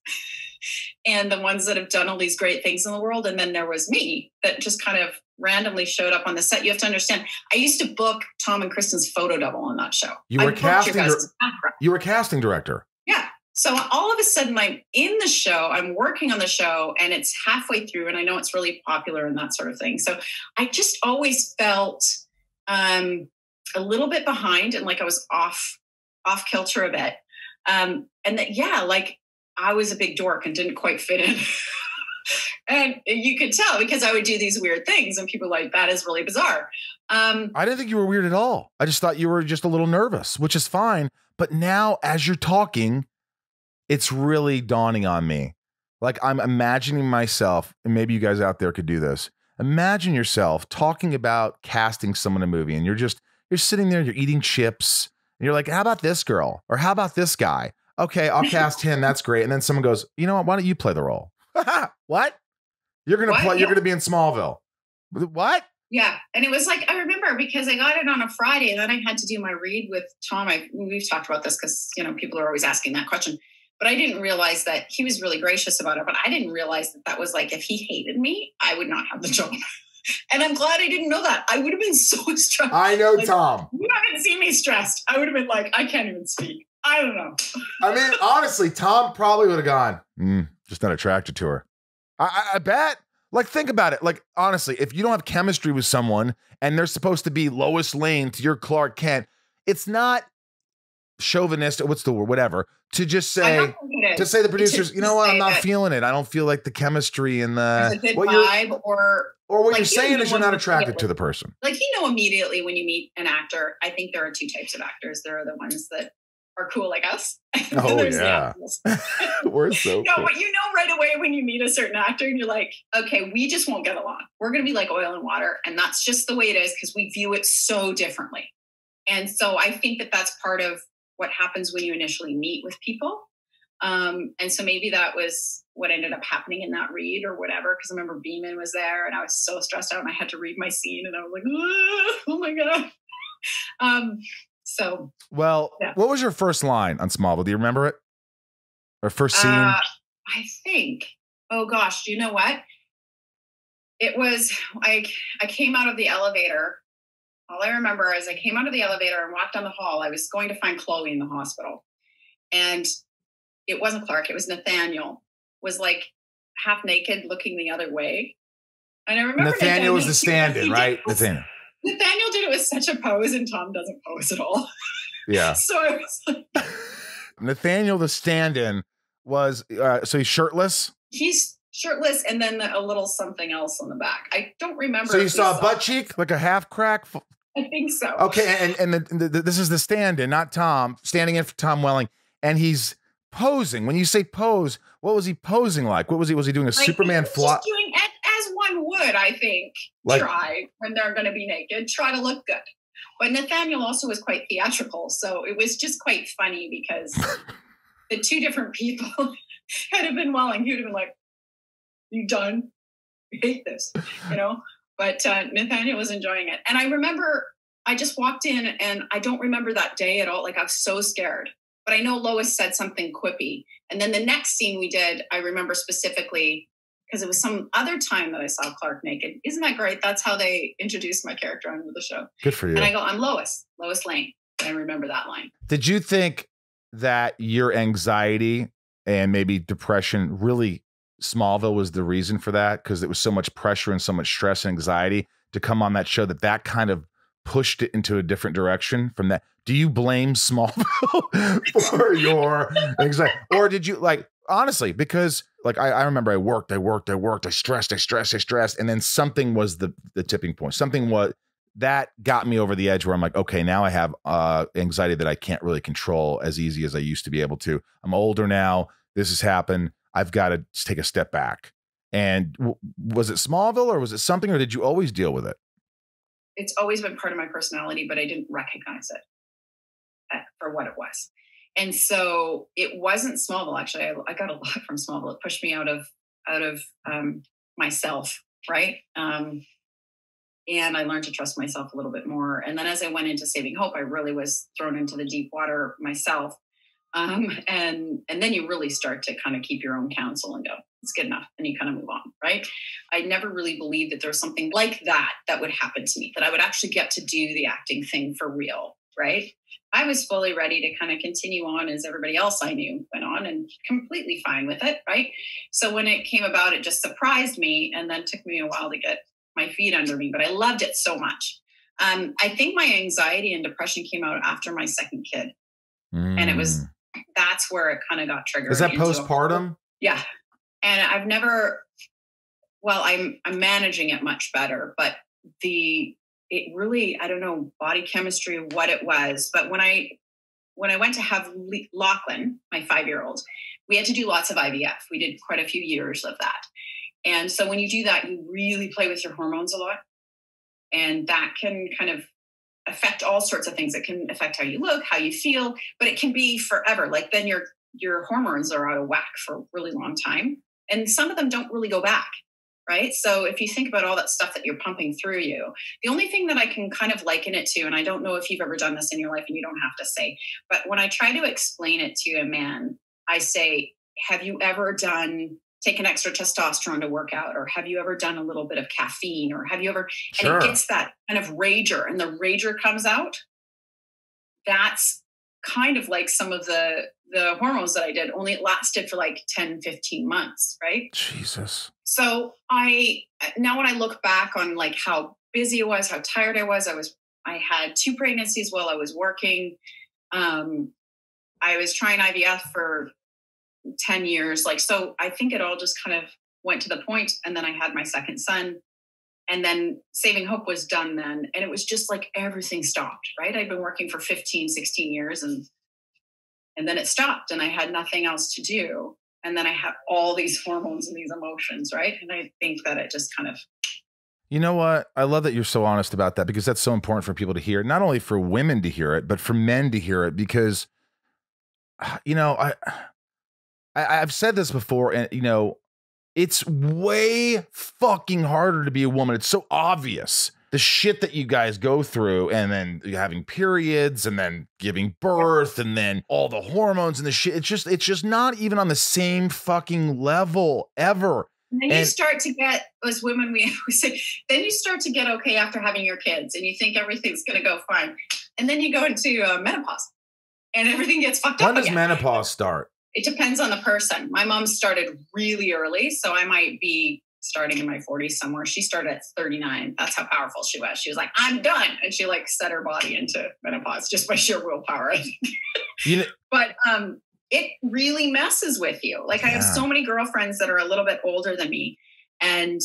Speaker 3: and the ones that have done all these great things in the world. And then there was me that just kind of randomly showed up on the set. You have to understand, I used to book Tom and Kristen's photo double on that show.
Speaker 1: You were casting director.
Speaker 3: Yeah. So all of a sudden I'm in the show, I'm working on the show, and it's halfway through, and I know it's really popular and that sort of thing. So I just always felt a little bit behind, and like I was off kilter a bit. And that, like I was a big dork and didn't quite fit in. And you could tell because I would do these weird things and people were like, that is really bizarre.
Speaker 1: I didn't think you were weird at all. I just thought you were just a little nervous, which is fine. But now as you're talking, it's really dawning on me. Like I'm imagining myself, and maybe you guys out there could do this. Imagine yourself talking about casting someone in a movie, and you're sitting there, you're eating chips, and you're like, how about this girl? Or how about this guy? Okay, I'll cast him. That's great. And then someone goes, you know what? Why don't you play the role? What? You're going to play, you're going to be in Smallville. What?
Speaker 3: Yeah. And it was like, I remember because I got it on a Friday and then I had to do my read with Tom. We've talked about this because, people are always asking that question, but I didn't realize that he was really gracious about it. But I didn't realize that was like, if he hated me, I would not have the job. And I'm glad I didn't know that. I would have been so stressed.
Speaker 1: I know, like, Tom.
Speaker 3: You haven't seen me stressed. I would have been like, I can't even speak. I don't know.
Speaker 1: I mean, honestly, Tom probably would have gone, just not attracted to her. I bet. Like, think about it. Like, honestly, if you don't have chemistry with someone and they're supposed to be Lois Lane to your Clark Kent, it's not chauvinistic, what's the word, whatever, to just say, the producers, you know what, I'm not feeling it. I don't feel like the chemistry and the
Speaker 3: vibe, or
Speaker 1: what like you're saying is you're not attracted to the person.
Speaker 3: Like, immediately when you meet an actor, I think there are two types of actors. There are the ones that are cool like us.
Speaker 1: Oh, yeah. We're so
Speaker 3: no,
Speaker 1: cool.
Speaker 3: but right away when you meet a certain actor and you're like, okay, we just won't get along. We're going to be like oil and water. And that's just the way it is because we view it so differently. And so I think that that's part of what happens when you initially meet with people. And so maybe that was what ended up happening in that read or whatever. Because I remember Beeman was there and I was so stressed out and I had to read my scene and I was like, oh my God.
Speaker 1: What was your first line on Smallville? Do you remember it? Or first scene?
Speaker 3: I think. Oh gosh, you know what? It was I came out of the elevator. All I remember is I came out of the elevator and walked down the hall. I was going to find Chloe in the hospital. And it wasn't Clark, it was Nathaniel. Was like half naked looking the other way. And I remember
Speaker 1: Nathaniel was the stand-in, right? Nathaniel
Speaker 3: did it with such a pose, and Tom doesn't pose at all.
Speaker 1: Yeah.
Speaker 3: So I was like,
Speaker 1: Nathaniel, the stand-in, was so he's shirtless.
Speaker 3: He's shirtless, and then a little something else on the back. I don't remember.
Speaker 1: So you saw a butt cheek, like a half crack.
Speaker 3: I think so.
Speaker 1: Okay, and this is the stand-in, not Tom, standing in for Tom Welling, and he's posing. When you say pose, what was he posing like? What was he? Was he doing a Superman flop?
Speaker 3: Doing as one would, I think, try when they're going to be naked, try to look good. But Nathaniel also was quite theatrical, so it was just quite funny because the two different people had it been Welling, he would have been like, "You done? I hate this," But Nathaniel was enjoying it, and I remember I just walked in, and I don't remember that day at all. Like, I was so scared. But I know Lois said something quippy. And then the next scene we did, I remember specifically, because it was some other time that I saw Clark naked. Isn't that great? That's how they introduced my character onto the show.
Speaker 1: Good for you.
Speaker 3: And I go, I'm Lois Lane. And I remember that line.
Speaker 1: Did you think that your anxiety and maybe depression, really Smallville was the reason for that? Because there was so much pressure and so much stress and anxiety to come on that show that kind of pushed it into a different direction from that. Do you blame Smallville for your anxiety? Or did you, like, honestly, because like I remember I worked, I stressed. And then something was the tipping point. Something was that got me over the edge where I'm like, okay, now I have anxiety that I can't really control as easy as I used to be able to. I'm older now. This has happened. I've got to take a step back. And was it Smallville or was it something, or did you always deal with it?
Speaker 3: It's always been part of my personality, but I didn't recognize it for what it was. And so it wasn't Smallville. Actually, I got a lot from Smallville. It pushed me out of myself. Right. And I learned to trust myself a little bit more. And then as I went into Saving Hope, I really was thrown into the deep water myself. And then you really start to kind of keep your own counsel and go, it's good enough. And you kind of move on, right? I never really believed that there was something like that would happen to me, that I would actually get to do the acting thing for real, right? I was fully ready to kind of continue on as everybody else I knew went on, and completely fine with it, right? So when it came about, it just surprised me, and then took me a while to get my feet under me, but I loved it so much. I think my anxiety and depression came out after my second kid. And that's where it kind of got triggered.
Speaker 1: Is that postpartum?
Speaker 3: Yeah. And I'm managing it much better, but it really, I don't know, body chemistry, what it was. But when I went to have Lachlan, my 5-year-old, we had to do lots of IVF. We did quite a few years of that. And so when you do that, you really play with your hormones a lot. And that can kind of affect all sorts of things. It can affect how you look, how you feel, but it can be forever. Like then your hormones are out of whack for a really long time. And some of them don't really go back, right? So if you think about all that stuff that you're pumping through you, the only thing that I can kind of liken it to, and I don't know if you've ever done this in your life and you don't have to say, but when I try to explain it to a man, I say, have you ever taken extra testosterone to work out? Or have you ever done a little bit of caffeine? Or have you ever,
Speaker 1: Sure.
Speaker 3: And it gets that kind of rager, and the rager comes out. That's kind of like some of the hormones that I did, only it lasted for like 10, 15 months, right?
Speaker 1: Jesus.
Speaker 3: So now when I look back on like how busy I was, how tired I had 2 pregnancies while I was working. I was trying IVF for 10 years. So I think it all just kind of went to the point. And then I had my second son, and then Saving Hope was done then. And it was just like everything stopped, right? I'd been working for 15, 16 years and then it stopped, and I had nothing else to do. And then I had all these hormones and these emotions, right? And I think that it just kind of...
Speaker 1: You know what? I love that you're so honest about that, because that's so important for people to hear, not only for women to hear it, but for men to hear it, because, you know, I've said this before, and, you know, it's way fucking harder to be a woman. It's so obvious. The shit that you guys go through, and then you're having periods, and then giving birth, and then all the hormones and the shit. It's just not even on the same fucking level ever.
Speaker 3: And you start to get, as women, we say, then you start to get okay after having your kids, and you think everything's going to go fine. And then you go into menopause, and everything gets fucked up.
Speaker 1: When does menopause start?
Speaker 3: It depends on the person. My mom started really early, so I might be starting in my 40s somewhere. She started at 39. That's how powerful she was. She was like, I'm done. And she like set her body into menopause just by sheer willpower, I think. But it really messes with you. Like I have so many girlfriends that are a little bit older than me, and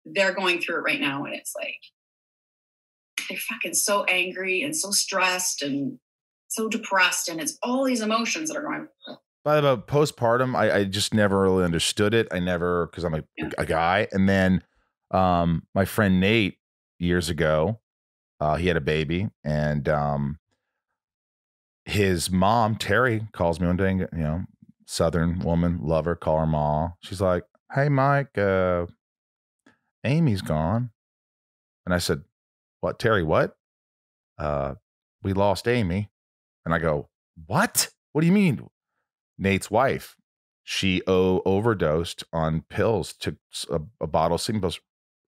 Speaker 3: they're going through it right now. And it's like, they're fucking so angry and so stressed and so depressed. And it's all these emotions that are going.
Speaker 1: By the way, postpartum, I just never really understood it. I never, because I'm a guy. And then my friend Nate, years ago, he had a baby, and his mom, Terry, calls me one day, and, you know, Southern woman, love her, call her ma. She's like, hey, Mike, Amy's gone. And I said, what, Terry, what? We lost Amy. And I go, what? What do you mean? Nate's wife, she overdosed on pills, took a bottle of sleeping pills.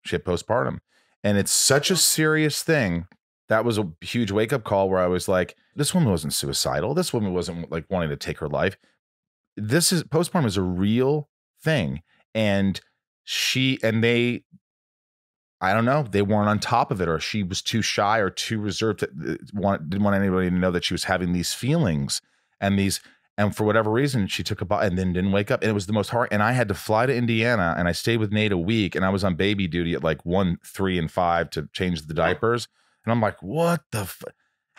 Speaker 1: She had postpartum. And it's such a serious thing. That was a huge wake-up call where I was like, this woman wasn't suicidal. This woman wasn't like wanting to take her life. Postpartum is a real thing. And they, I don't know, they weren't on top of it, or she was too shy or too reserved, didn't want anybody to know that she was having these feelings and for whatever reason, she took a bottle and then didn't wake up. And it was the most hard. And I had to fly to Indiana, and I stayed with Nate a week, and I was on baby duty at like 1, 3, and 5 to change the diapers. And I'm like, what the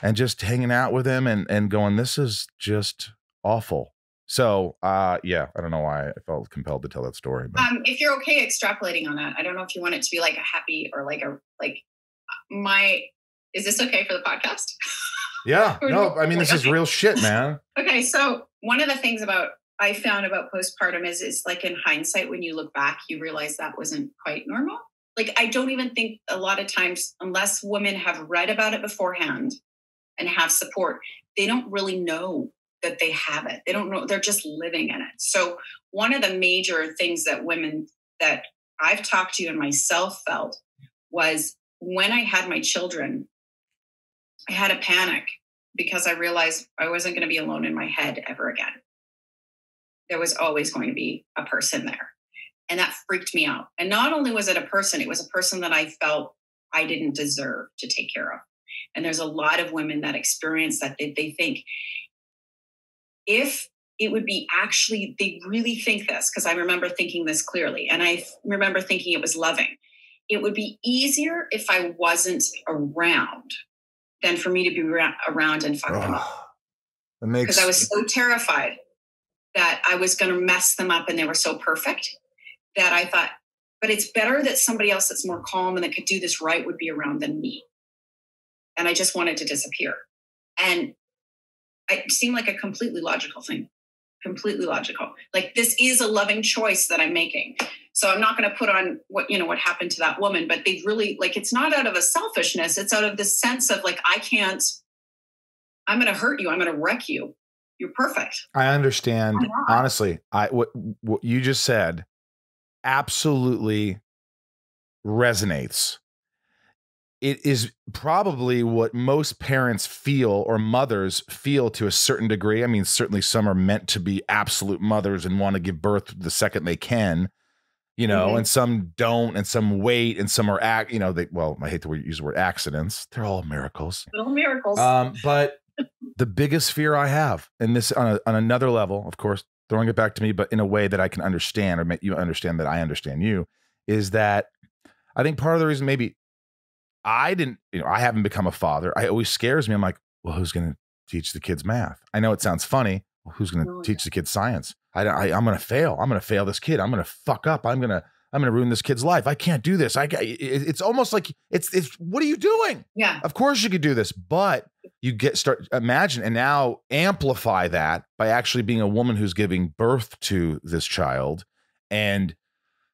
Speaker 1: and just hanging out with him and going, this is just awful. So, yeah, I don't know why I felt compelled to tell that story. But.
Speaker 3: If you're okay extrapolating on that, I don't know if you want it to be like a happy or is this okay for the podcast?
Speaker 1: Yeah. No, I mean, this is real shit, man.
Speaker 3: Okay. So one of the things I found about postpartum is like in hindsight, when you look back, you realize that wasn't quite normal. Like, I don't even think a lot of times, unless women have read about it beforehand and have support, they don't really know that they have it. They don't know. They're just living in it. So one of the major things that women that I've talked to and myself felt was when I had my children, I had a panic because I realized I wasn't going to be alone in my head ever again. There was always going to be a person there. And that freaked me out. And not only was it a person that I felt I didn't deserve to take care of. And there's a lot of women that experience that. They think if it would be actually, they really think this, because I remember thinking this clearly. And I remember thinking it was loving. It would be easier if I wasn't around than for me to be around and fuck them up. Because I was so terrified that I was going to mess them up and they were so perfect that I thought, but it's better that somebody else that's more calm and that could do this right would be around than me. And I just wanted to disappear. And it seemed like a completely logical thing. Completely logical. Like, this is a loving choice that I'm making. So I'm not going to put on what happened to that woman, but they really, like, it's not out of a selfishness. It's out of the sense of like, I'm going to hurt you. I'm going to wreck you. You're perfect.
Speaker 1: I understand. Honestly, what you just said absolutely resonates. It is probably what most parents feel, or mothers feel, to a certain degree. I mean, certainly some are meant to be absolute mothers and want to give birth the second they can, and some don't, and some wait, and some are I hate to use the word accidents. They're all miracles.
Speaker 3: Little miracles.
Speaker 1: But the biggest fear I have, and this on another level, of course, throwing it back to me, but in a way that I can understand, or make you understand that I understand you, is that I think part of the reason maybe I haven't become a father. It always scares me. I'm like, well, who's going to teach the kids math? I know it sounds funny. Well, who's going to teach the kids science? I'm going to fail. I'm going to fail this kid. I'm going to fuck up. I'm going to ruin this kid's life. I can't do this. It's almost like it's, what are you doing?
Speaker 3: Yeah.
Speaker 1: Of course you could do this, but you imagine and now amplify that by actually being a woman who's giving birth to this child. And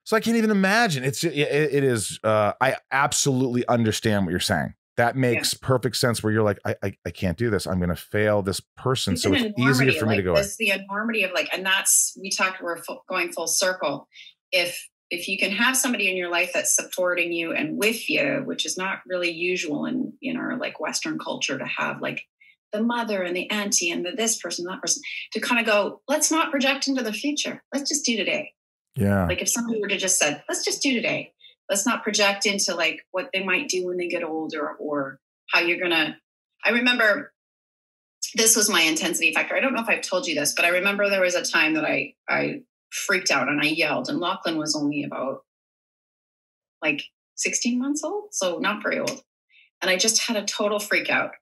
Speaker 1: so I can't even imagine. It is. I absolutely understand what you're saying. That makes perfect sense. Where you're like, I can't do this. I'm going to fail this person. So it's easier for me to go.
Speaker 3: It's the enormity of and that's, we're going full circle. If you can have somebody in your life that's supporting you and with you, which is not really usual in our like Western culture, to have like the mother and the auntie and this person, that person, to kind of go, let's not project into the future. Let's just do today.
Speaker 1: Yeah.
Speaker 3: Like if somebody were to just said, let's just do today. Let's not project into like what they might do when they get older, or how you're going to. I remember this was my intensity factor. I don't know if I've told you this, but I remember there was a time that I freaked out and I yelled, and Lachlan was only about like 16 months old. So not very old. And I just had a total freak out.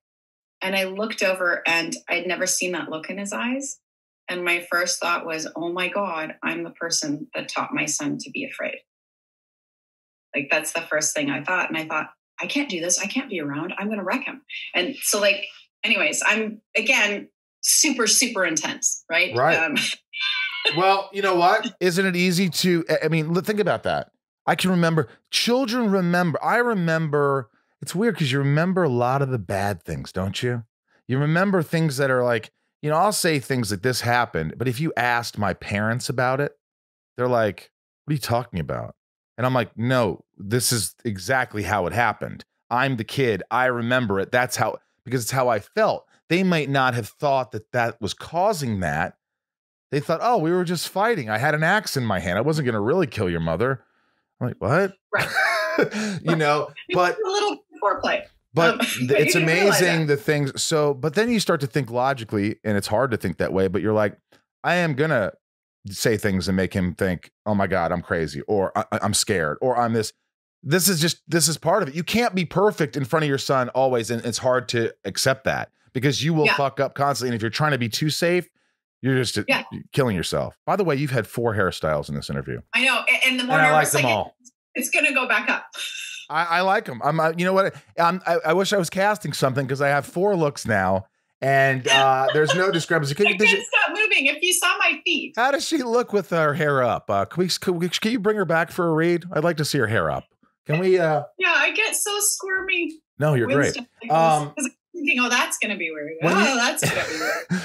Speaker 3: And I looked over and I'd never seen that look in his eyes. And my first thought was, oh my God, I'm the person that taught my son to be afraid. Like, that's the first thing I thought. And I thought, I can't do this. I can't be around. I'm going to wreck him. And so like, anyways, I'm again, super, super intense. Right.
Speaker 1: Right. Well, you know what? Isn't it easy to, I mean, think about that. I can remember, children remember. I remember, it's weird because you remember a lot of the bad things, don't you? You remember things that are like, I'll say things like this happened, but if you asked my parents about it, they're like, what are you talking about? And I'm like, no, this is exactly how it happened. I'm the kid. I remember it. That's how, because it's how I felt. They might not have thought that was causing that. They thought, oh, we were just fighting. I had an axe in my hand. I wasn't going to really kill your mother. I'm like, what?
Speaker 3: Right.
Speaker 1: But
Speaker 3: a little foreplay.
Speaker 1: But it's amazing the things. So, but then you start to think logically, and it's hard to think that way, but you're like, I am going to say things and make him think, oh my God, I'm crazy, or I'm scared, or I'm this. This is part of it. You can't be perfect in front of your son always. And it's hard to accept that because you will fuck up constantly. And if you're trying to be too safe, you're just killing yourself. By the way, you've had 4 hairstyles in this interview.
Speaker 3: I know. And the more
Speaker 1: I like
Speaker 3: nervous
Speaker 1: them all.
Speaker 3: It's going to go back up.
Speaker 1: I like them. You know what? I wish I was casting something because I have 4 looks now, and there's no discrepancy.
Speaker 3: I can't stop moving. If you saw my feet.
Speaker 1: How does she look with her hair up? Can you bring her back for a read? I'd like to see her hair up. Can we? Yeah,
Speaker 3: I get so squirmy.
Speaker 1: No, you're great.
Speaker 3: Like I'm thinking, oh, that's gonna be weird. That's gonna be weird.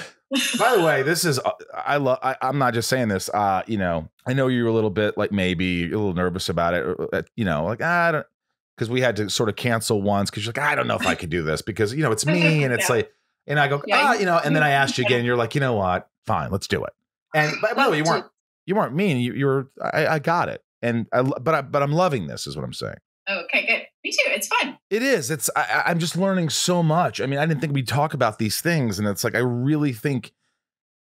Speaker 1: By the way, this is I'm not just saying this. You know, I know you were a little bit like maybe a little nervous about it. You know, like I don't, because we had to sort of cancel once because you're like, I don't know if I could do this because you know it's me and it's like, and I go, you know, and then I asked you again. You're like, you know what? Fine, let's do it. And by the way, you weren't mean. You were. I got it. And but I'm loving this. Is what I'm saying.
Speaker 3: Okay, good. Me too. It's fun.
Speaker 1: It is. It's. I'm just learning so much. I mean, I didn't think we'd talk about these things, and it's like I really think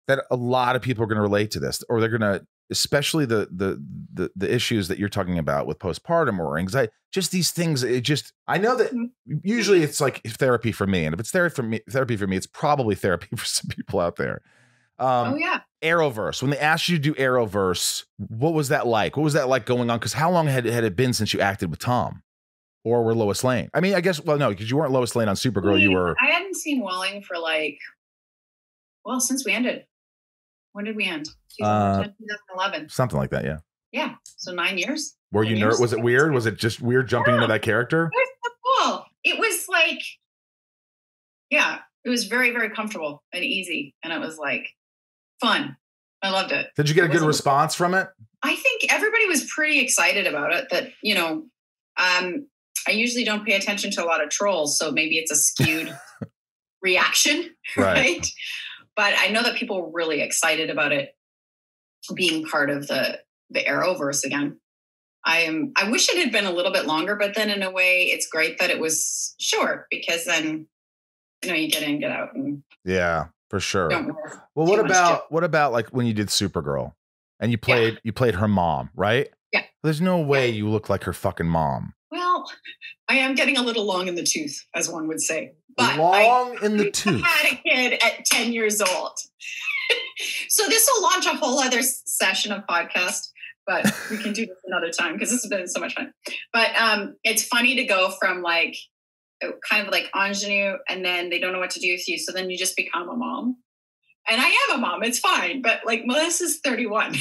Speaker 1: that a lot of people are going to relate to this, or they're going to, especially the issues that you're talking about with postpartum or anxiety. Just these things. It just. I know that usually it's like therapy for me, and if it's therapy for me, it's probably therapy for some people out there.
Speaker 3: Oh yeah.
Speaker 1: Arrowverse. When they asked you to do Arrowverse, what was that like? What was that like going on? Because how long had it been since you acted with Tom, or were Lois Lane? I mean, I guess. Well, no, because you weren't Lois Lane on Supergirl. You were.
Speaker 3: I hadn't seen Walling for since we ended. When did we end? 2011.
Speaker 1: Something like that. Yeah.
Speaker 3: Yeah. So 9 years.
Speaker 1: Were you nervous? Was it weird? Was it just weird jumping into that character?
Speaker 3: It was so cool. It was like, yeah, it was very, very comfortable and easy, and it was like fun. I loved it.
Speaker 1: Did you get a good response from it?
Speaker 3: I think everybody was pretty excited about it. That, you know, I usually don't pay attention to a lot of trolls, so maybe it's a skewed reaction, right? But I know that people were really excited about it being part of the Arrowverse again. I wish it had been a little bit longer, but then in a way, it's great that it was short because then, you know, you get in, get out, and
Speaker 1: yeah. For sure. Well, what about like when you did Supergirl and you played her mom, right?
Speaker 3: Yeah.
Speaker 1: There's no way you look like her fucking mom.
Speaker 3: Well, I am getting a little long in the tooth, as one would say. But
Speaker 1: long in the tooth.
Speaker 3: I had a kid at 10 years old. So this will launch a whole other session of podcast, but we can do this another time because this has been so much fun. But it's funny to go from like kind of like ingenue, and then they don't know what to do with you. So then you just become a mom. And I am a mom. It's fine. But like Melissa's 31.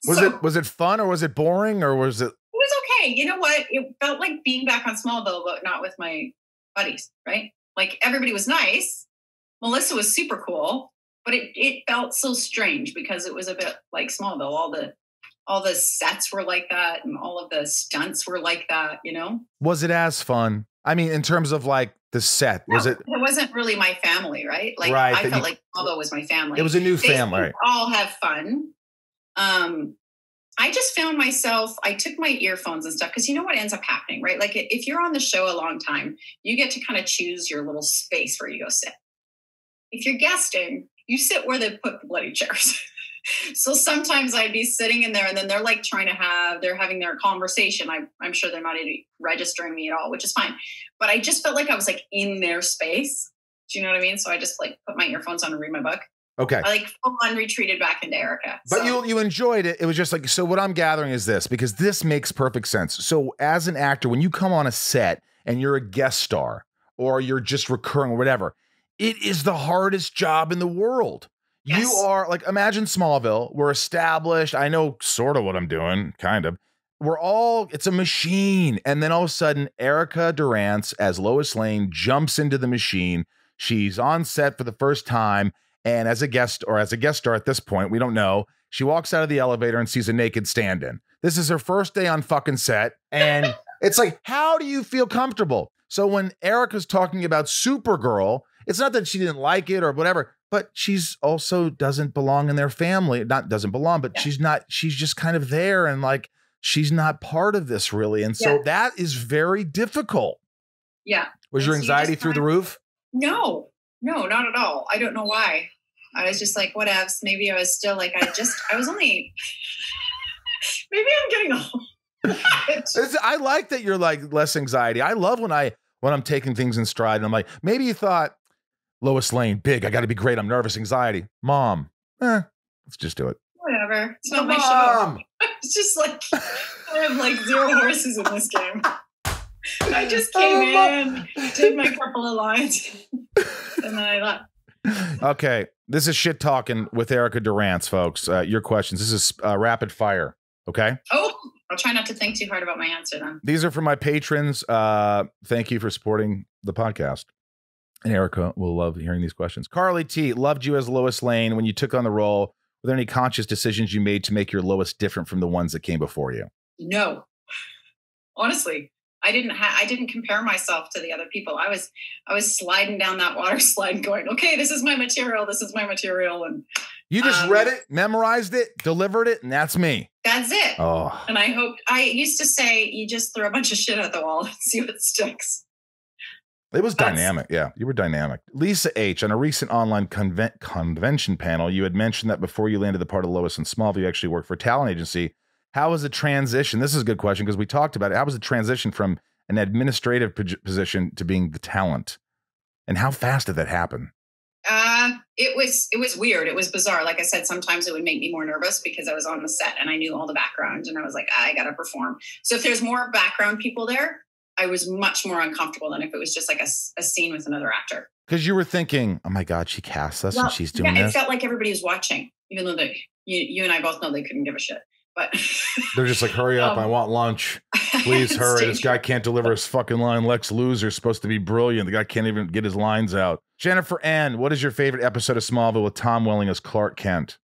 Speaker 1: Was it fun or was it boring or was it?
Speaker 3: It was okay. You know what? It felt like being back on Smallville, but not with my buddies, right? Like everybody was nice. Melissa was super cool, but it felt so strange because it was a bit like Smallville. All the sets were like that, and all of the stunts were like that, you know?
Speaker 1: Was it as fun? I mean, in terms of like the set, was it?
Speaker 3: It wasn't really my family, right? Like I felt like Smallville was my family.
Speaker 1: It was a new family. Right?
Speaker 3: All have fun. I just found myself, I took my earphones and stuff because you know what ends up happening, right? Like if you're on the show a long time, you get to kind of choose your little space where you go sit. If you're guesting, you sit where they put the bloody chairs. So sometimes I'd be sitting in there and then they're like they're having their conversation. I'm sure they're not even registering me at all, which is fine. But I just felt like I was like in their space. Do you know what I mean? So I just like put my earphones on and read my book.
Speaker 1: Okay.
Speaker 3: I like full on retreated back into Erica.
Speaker 1: But you enjoyed it. It was just like, so what I'm gathering is this, because this makes perfect sense. So as an actor, when you come on a set and you're a guest star or you're just recurring or whatever, it is the hardest job in the world. Yes. You are like, imagine Smallville. We're established. I know sort of what I'm doing, kind of. It's a machine. And then all of a sudden, Erica Durance as Lois Lane jumps into the machine. She's on set for the first time. And as a guest star at this point, we don't know. She walks out of the elevator and sees a naked stand-in. This is her first day on fucking set. And it's like, how do you feel comfortable? So when Erica's talking about Supergirl, it's not that she didn't like it or whatever, but she's also doesn't belong in their family. Not doesn't belong, but she's just kind of there and like, she's not part of this really. And so that is very difficult.
Speaker 3: Yeah.
Speaker 1: Was your anxiety through the roof?
Speaker 3: No, not at all. I don't know why. I was just like, whatevs. Maybe I was still like, I was only, maybe I'm getting old.
Speaker 1: I like that you're like less anxiety. I love when I'm taking things in stride and I'm like, maybe you thought Lois Lane, big, I got to be great. I'm nervous, anxiety. Mom, let's just do it.
Speaker 3: Whatever. It's not my show. It's just like, I have like 0 horses in this game. I just came in, did my couple of lines, and then I left.
Speaker 1: Okay, this is Shit Talking with Erica Durance, folks. Your questions. This is rapid fire. Okay.
Speaker 3: Oh, I'll try not to think too hard about my answer then.
Speaker 1: These are for my patrons. Thank you for supporting the podcast. And Erica will love hearing these questions. Carly T, loved you as Lois Lane when you took on the role. Were there any conscious decisions you made to make your Lois different from the ones that came before you?
Speaker 3: No, honestly, I didn't compare myself to the other people. I was sliding down that water slide going, okay, this is my material. This is my material. And
Speaker 1: you just read it, memorized it, delivered it, and that's me.
Speaker 3: That's it.
Speaker 1: Oh.
Speaker 3: And I used to say, you just throw a bunch of shit at the wall and see what sticks.
Speaker 1: It was dynamic. Yeah, you were dynamic. Lisa H, on a recent online convention panel, you had mentioned that before you landed the part of Lois in Smallville, you actually worked for a talent agency. How was the transition? This is a good question because we talked about it. How was the transition from an administrative position to being the talent? And how fast did that happen?
Speaker 3: It was weird. It was bizarre. Like I said, sometimes it would make me more nervous because I was on the set and I knew all the background and I was like, I got to perform. So if there's more background people there, I was much more uncomfortable than if it was just like a scene with another actor.
Speaker 1: Because you were thinking, oh my God, she cast us and she's doing this.
Speaker 3: It felt like everybody was watching, even though you and I both know they couldn't give a shit. But
Speaker 1: they're just like, hurry up, I want lunch. Please hurry. This guy can't deliver his fucking line. Lex Luthor's supposed to be brilliant. The guy can't even get his lines out. Jennifer Ann, what is your favorite episode of Smallville with Tom Welling as Clark Kent?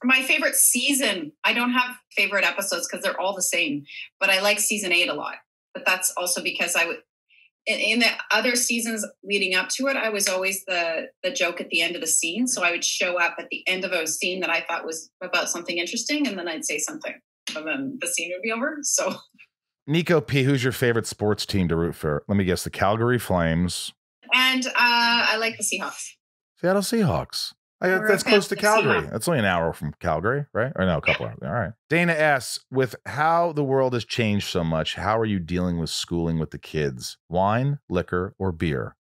Speaker 3: My favorite season. I don't have favorite episodes because they're all the same, but I like season 8 a lot. But that's also because in the other seasons leading up to it, I was always the joke at the end of the scene. So I would show up at the end of a scene that I thought was about something interesting, and then I'd say something, and then the scene would be over. So,
Speaker 1: Nico P, who's your favorite sports team to root for? Let me guess, the Calgary Flames.
Speaker 3: And I like the Seahawks.
Speaker 1: Seattle Seahawks. That's close to Calgary. That's only an hour from Calgary, right? Or no, a couple hours. All right. Dana S, with how the world has changed so much, how are you dealing with schooling with the kids? Wine, liquor, or beer?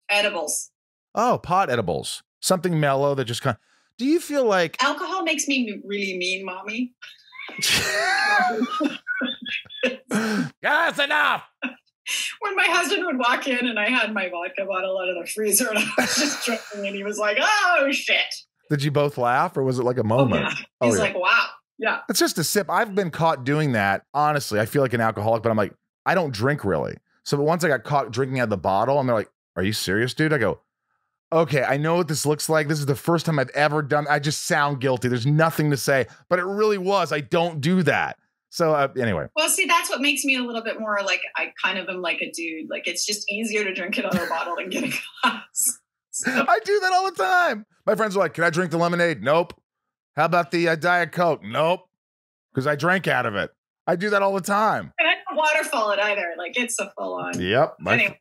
Speaker 3: Edibles.
Speaker 1: Oh, pot edibles. Something mellow that just kind of, do you feel like
Speaker 3: alcohol makes me really mean, mommy?
Speaker 1: That's enough.
Speaker 3: When my husband would walk in and I had my vodka bottle out of the freezer and I was just drinking and he was like, oh, shit.
Speaker 1: Did you both laugh or was it like a moment?
Speaker 3: Oh, yeah. He's like, wow. Yeah.
Speaker 1: It's just a sip. I've been caught doing that. Honestly, I feel like an alcoholic, but I'm like, I don't drink really. So but once I got caught drinking out of the bottle and they're like, are you serious, dude? I go, okay, I know what this looks like. This is the first time I've ever done. I just sound guilty. There's nothing to say, but it really was. I don't do that. So anyway.
Speaker 3: Well, see, that's what makes me a little bit more like, I kind of am like a dude. Like, it's just easier to drink it out of a bottle than get a glass. So.
Speaker 1: I do that all the time. My friends are like, can I drink the lemonade? Nope. How about the Diet Coke? Nope. Because I drank out of it. I do that all the time.
Speaker 3: And I don't waterfall it either. Like, it's a full on.
Speaker 1: Yep.
Speaker 3: Anyway.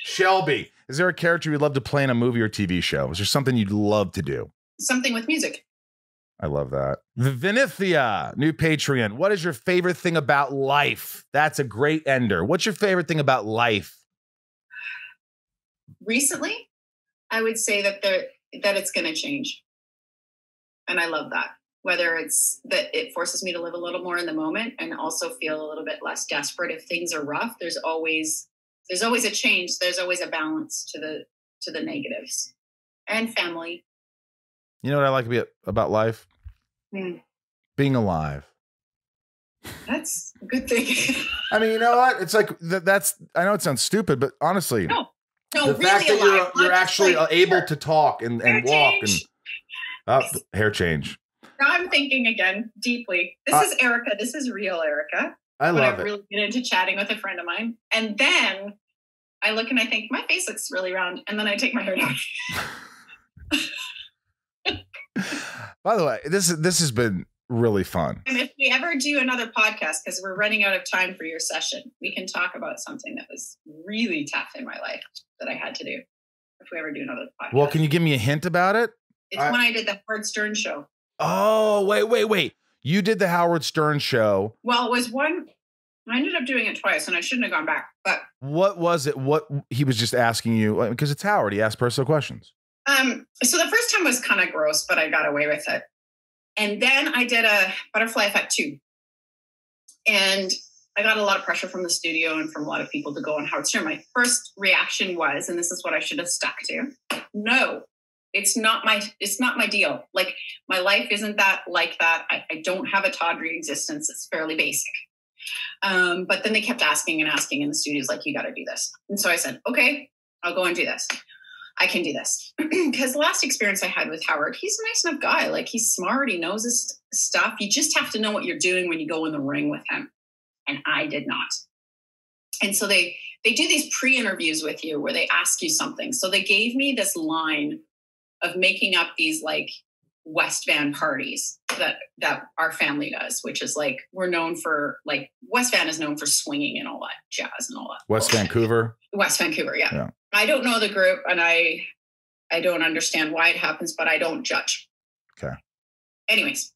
Speaker 1: Shelby, is there a character you'd love to play in a movie or TV show? Is there something you'd love to do?
Speaker 3: Something with music.
Speaker 1: I love that. Vinithia, new Patreon. What is your favorite thing about life? That's a great ender. What's your favorite thing about life?
Speaker 3: Recently, I would say that it's going to change. And I love that. Whether it's that it forces me to live a little more in the moment and also feel a little bit less desperate if things are rough. There's always a change. There's always a balance to the negatives. And family.
Speaker 1: You know what I like about life? Being alive.
Speaker 3: That's a good thing.
Speaker 1: I mean, you know what? It's like that's. I know it sounds stupid, but honestly,
Speaker 3: no,
Speaker 1: the
Speaker 3: really
Speaker 1: fact that
Speaker 3: alive,
Speaker 1: you're actually
Speaker 3: like,
Speaker 1: able to talk and walk
Speaker 3: change.
Speaker 1: and hair change.
Speaker 3: Now I'm thinking again deeply. This is Erica. This is real Erica.
Speaker 1: I love
Speaker 3: it. I really get into chatting with a friend of mine, and then I look and I think my face looks really round, and then I take my hair down.
Speaker 1: By the way, this has been really fun.
Speaker 3: And if we ever do another podcast, because we're running out of time for your session, we can talk about something that was really tough in my life that I had to do. If we ever do another podcast.
Speaker 1: Well, can you give me a hint about it?
Speaker 3: It's when I did the Howard Stern show.
Speaker 1: Oh, wait. You did the Howard Stern show.
Speaker 3: Well, it was one. I ended up doing it twice, and I shouldn't have gone back. But
Speaker 1: what was it? What he was just asking you, because it's Howard. He asked personal questions.
Speaker 3: So the first time was kind of gross, but I got away with it. And then I did a butterfly effect 2. And I got a lot of pressure from the studio and from a lot of people to go on Howard Stern. My first reaction was, and this is what I should have stuck to, no, it's not my deal. Like, my life isn't that like that. I don't have a tawdry existence. It's fairly basic. But then they kept asking and asking, and the studio's like, you got to do this. And so I said, okay, I'll go and do this. I can do this. Because the last experience I had with Howard, he's a nice enough guy. Like, he's smart. He knows his stuff. You just have to know what you're doing when you go in the ring with him. And I did not. And so they do these pre-interviews with you where they ask you something. So they gave me this line of making up these like West Van parties that our family does, which is like, we're known for, like, West Van is known for swinging and all that jazz and all that.
Speaker 1: West Vancouver?
Speaker 3: West Vancouver, yeah. I don't know the group, and I don't understand why it happens, but I don't judge.
Speaker 1: Okay.
Speaker 3: Anyways,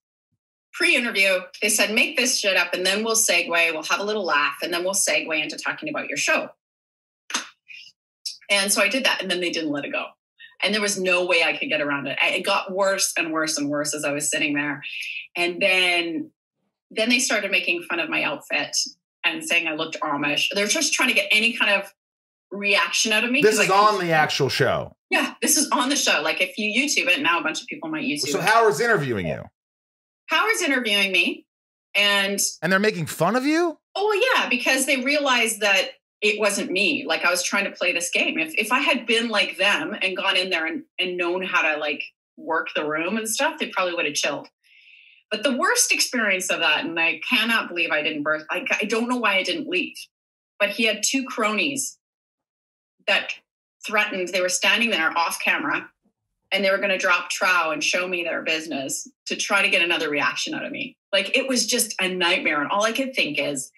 Speaker 3: pre-interview, they said, make this shit up, and then we'll segue, we'll have a little laugh, and then we'll segue into talking about your show. And so I did that, and then they didn't let it go. And there was no way I could get around it. It got worse and worse and worse as I was sitting there. And then they started making fun of my outfit and saying I looked Amish. They're just trying to get any kind of reaction out of me.
Speaker 1: This is on the actual show.
Speaker 3: Yeah, this is on the show. Like, if you YouTube it, now a bunch of people might YouTube it.
Speaker 1: So Howard's interviewing you.
Speaker 3: Howard's interviewing me. And
Speaker 1: they're making fun of you?
Speaker 3: Oh, yeah, because they realized that it wasn't me. Like, I was trying to play this game. If I had been like them and gone in there and known how to, like, work the room and stuff, they probably would have chilled. But the worst experience of that, and I cannot believe I didn't birth, I don't know why I didn't leave, but he had 2 cronies that threatened, they were standing there off camera, and they were going to drop trow and show me their business to try to get another reaction out of me. Like, it was just a nightmare. And all I could think is,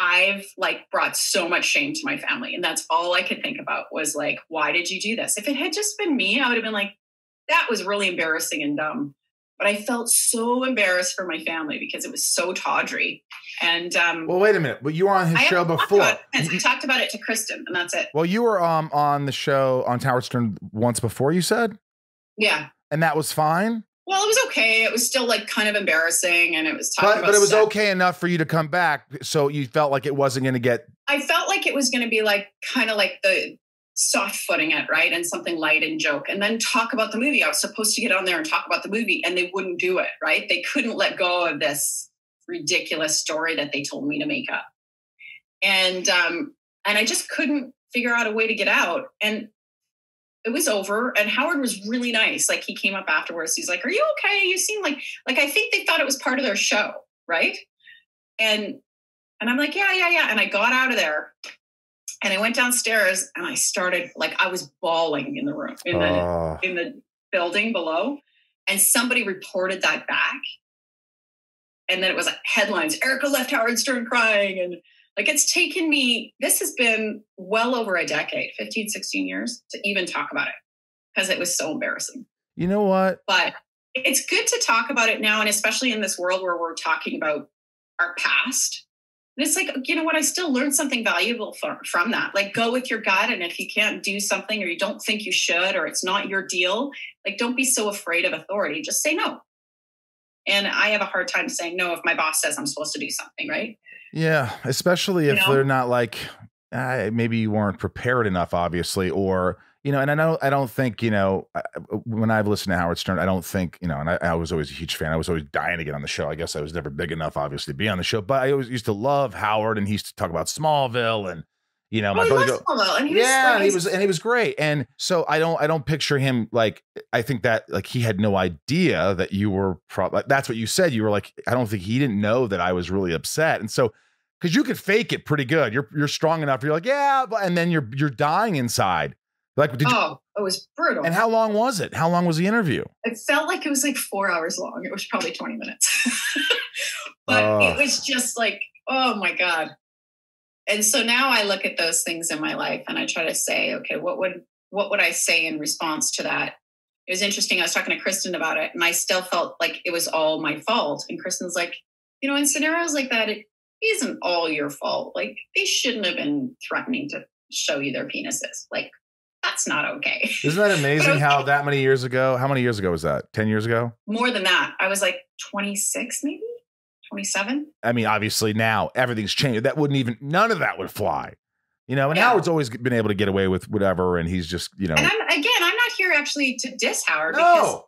Speaker 3: I've, like, brought so much shame to my family. And that's all I could think about was, like, why did you do this? If it had just been me, I would have been like, that was really embarrassing and dumb. But I felt so embarrassed for my family because it was so tawdry. And
Speaker 1: well, wait a minute. But you were on his show before.
Speaker 3: I talked about it to Kristen, and that's it.
Speaker 1: Well, you were on the show on Howard Stern once before, you said?
Speaker 3: Yeah.
Speaker 1: And that was fine?
Speaker 3: Well, it was okay. It was still, like, kind of embarrassing, and it was talking about
Speaker 1: But it was
Speaker 3: stuff.
Speaker 1: okay enough for you to come back, so you felt like it wasn't going to get...
Speaker 3: I felt like it was going to be, like, kind of like the soft footing it, right? And something light and joke, and then talk about the movie. I was supposed to get on there and talk about the movie, and they wouldn't do it, right? They couldn't let go of this ridiculous story that they told me to make up. And I just couldn't figure out a way to get out. And it was over, and Howard was really nice. Like, he came up afterwards. He's like, are you okay? You seem like I think they thought it was part of their show, right? And I'm like, yeah. And I got out of there, and I went downstairs, and I started, like, I was bawling in the room, in the building below. And somebody reported that back. And then it was like headlines, Erica left Howard Stern crying. And, like, it's taken me, this has been well over a decade, 15, 16 years to even talk about it, because it was so embarrassing.
Speaker 1: You know what?
Speaker 3: But it's good to talk about it now. And especially in this world where we're talking about our past. And it's like, you know what? I still learned something valuable from that. Like, go with your gut. And if you can't do something, or you don't think you should, or it's not your deal, like, don't be so afraid of authority. Just say no. And I have a hard time saying no if my boss says I'm supposed to do something, right?
Speaker 1: Yeah, especially if they're not like, maybe you weren't prepared enough, obviously, or, you know, and I don't think, you know, when I've listened to Howard Stern, I don't think, you know, and I was always a huge fan. I was always dying to get on the show. I guess I was never big enough, obviously, to be on the show, but I always used to love Howard, and he used to talk about Smallville, and, you know, my brother he was great. And so I don't picture him like, I think that, like, he had no idea that you were that's what you said. You were like, I don't think he didn't know that I was really upset. And so, cause you could fake it pretty good. You're strong enough. You're like, yeah, and then you're dying inside. Like, it
Speaker 3: was brutal.
Speaker 1: And how long was it? How long was the interview?
Speaker 3: It felt like it was like 4 hours long. It was probably 20 minutes, but it was just like, oh my God. And so now I look at those things in my life, and I try to say, okay, what would I say in response to that? It was interesting. I was talking to Kristen about it, and I still felt like it was all my fault. And Kristen's like, you know, in scenarios like that, it isn't all your fault. Like, they shouldn't have been threatening to show you their penises. Like, that's not okay.
Speaker 1: Isn't that amazing how that many years ago, how many years ago was that? 10 years ago?
Speaker 3: More than that. I was like 26, maybe 27.
Speaker 1: I mean, obviously now everything's changed. That wouldn't even, none of that would fly. You know, and
Speaker 3: Yeah.
Speaker 1: Howard's always been able to get away with whatever. And he's just, you know.
Speaker 3: And I'm not here actually to diss Howard because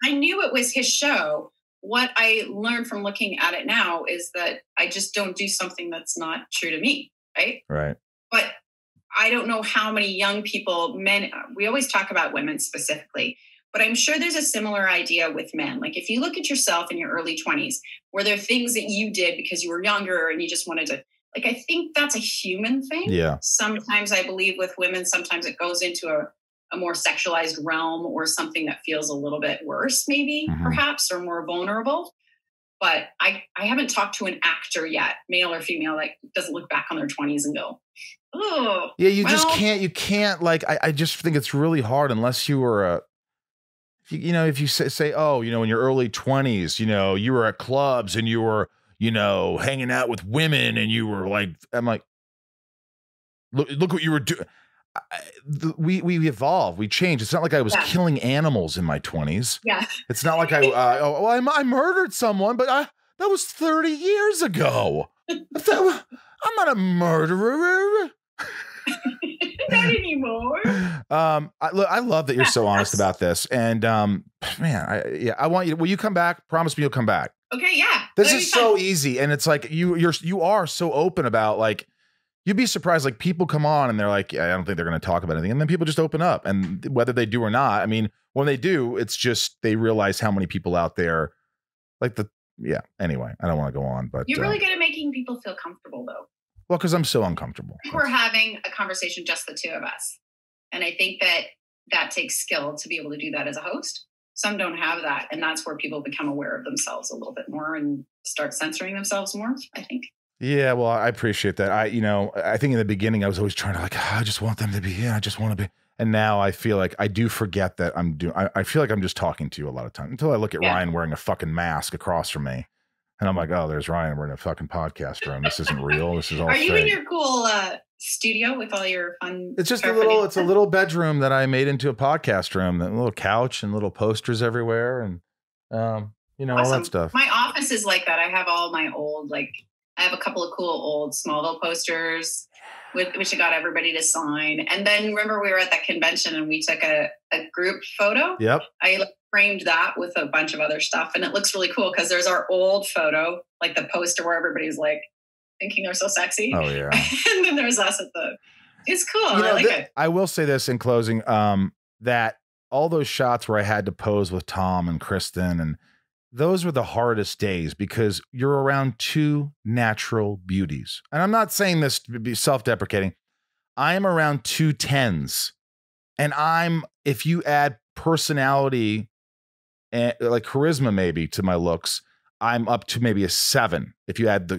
Speaker 3: I knew it was his show. What I learned from looking at it now is that I just don't do something that's not true to me. Right.
Speaker 1: Right.
Speaker 3: But I don't know how many young people, men, we always talk about women specifically, but I'm sure there's a similar idea with men. Like if you look at yourself in your early 20s, were there things that you did because you were younger and you just wanted to, like, I think that's a human thing.
Speaker 1: Yeah.
Speaker 3: Sometimes I believe with women, sometimes it goes into a more sexualized realm or something that feels a little bit worse, maybe, perhaps, or more vulnerable. But I haven't talked to an actor yet, male or female, like doesn't look back on their 20s and go, oh.
Speaker 1: Yeah, you can't, like, I just think it's really hard unless you were if you say, oh, you know, in your early 20s, you know, you were at clubs and you were, you know, hanging out with women and you were like, I'm like, look what you were doing. We evolve, we change. It's not like I was killing animals in my 20s.
Speaker 3: Yeah.
Speaker 1: It's not like I murdered someone, but that was 30 years ago. I'm not a murderer.
Speaker 3: Not anymore.
Speaker 1: I love that you're so honest about this. And man, I want you. Will you come back? Promise me you'll come back.
Speaker 3: Okay, yeah.
Speaker 1: This is so easy, and it's like you are so open about, like, you'd be surprised. Like, people come on and they're like, yeah, I don't think they're going to talk about anything, and then people just open up, and whether they do or not, I mean, when they do, it's just they realize how many people out there, like Anyway, I don't want to go on, but
Speaker 3: you're really good at making people feel comfortable, though.
Speaker 1: Well, because I'm so uncomfortable.
Speaker 3: I think we're having a conversation, just the two of us. And I think that takes skill to be able to do that as a host. Some don't have that. And that's where people become aware of themselves a little bit more and start censoring themselves more, I think.
Speaker 1: Yeah, well, I appreciate that. I think in the beginning, I was always trying to, like, I just want them to be here. I just want to be. And now I feel like I do forget that I feel like I'm just talking to you a lot of times until I look at Ryan wearing a fucking mask across from me. And I'm like, oh, there's Ryan. We're in a fucking podcast room. This isn't real. This is all
Speaker 3: Are you
Speaker 1: fake.
Speaker 3: in your cool studio with all your fun?
Speaker 1: It's just it's a little bedroom that I made into a podcast room. A little couch and little posters everywhere, and awesome. All that stuff.
Speaker 3: My office is like that. I have all my old, like, I have a couple of cool old Smallville posters, which I got everybody to sign. And then remember, we were at that convention and we took a group photo. Yep. I framed that with a bunch of other stuff, and it looks really cool because there's our old photo, like the poster where everybody's like thinking they're so sexy.
Speaker 1: Oh yeah.
Speaker 3: And then there's us it's cool. I like it.
Speaker 1: I will say this in closing, that all those shots where I had to pose with Tom and Kristen, and those were the hardest days because you're around two natural beauties. And I'm not saying this to be self-deprecating. I am around two 10s, and if you add personality and like charisma maybe to my looks, I'm up to maybe a 7. If you add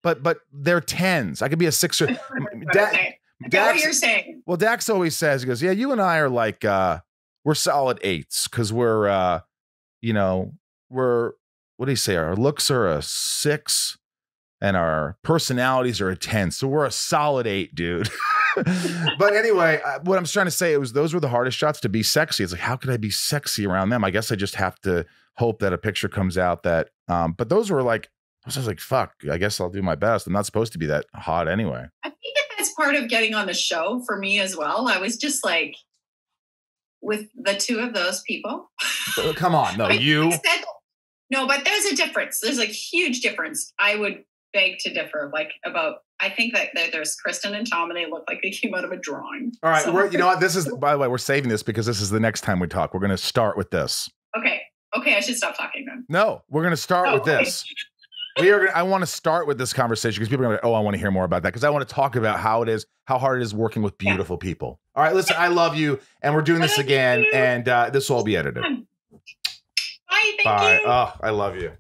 Speaker 1: but they're 10s. I could be a 6 or
Speaker 3: what you're saying.
Speaker 1: Well, Dax always says, he goes, yeah, you and I are like, we're solid 8s because we're, what do you say? Our looks are a 6 and our personalities are a 10. So we're a solid 8, dude. But anyway, what I'm trying to say, those were the hardest shots to be sexy. It's like, how could I be sexy around them? I guess I just have to hope that a picture comes out that, but those were like, I was like, fuck, I guess I'll do my best. I'm not supposed to be that hot anyway. I
Speaker 3: think that's part of getting on the show for me as well. I was just like, with the two of those people.
Speaker 1: Come on, no,
Speaker 3: no, but there's a difference. There's a huge difference. I would beg to differ, I think that there's Kristen and Tom, and they look like they came out of a drawing.
Speaker 1: All right, you know what? This is, by the way, we're saving this because this is the next time we talk. We're going to start with this.
Speaker 3: Okay, I should stop talking then.
Speaker 1: No, we're going to start with this. I want to start with this conversation because people are going to, I want to hear more about that because I want to talk about how hard it is working with beautiful people. All right, listen, I love you, and we're doing this again, and this will all be edited.
Speaker 3: Bye, thank you.
Speaker 1: Oh, I love you.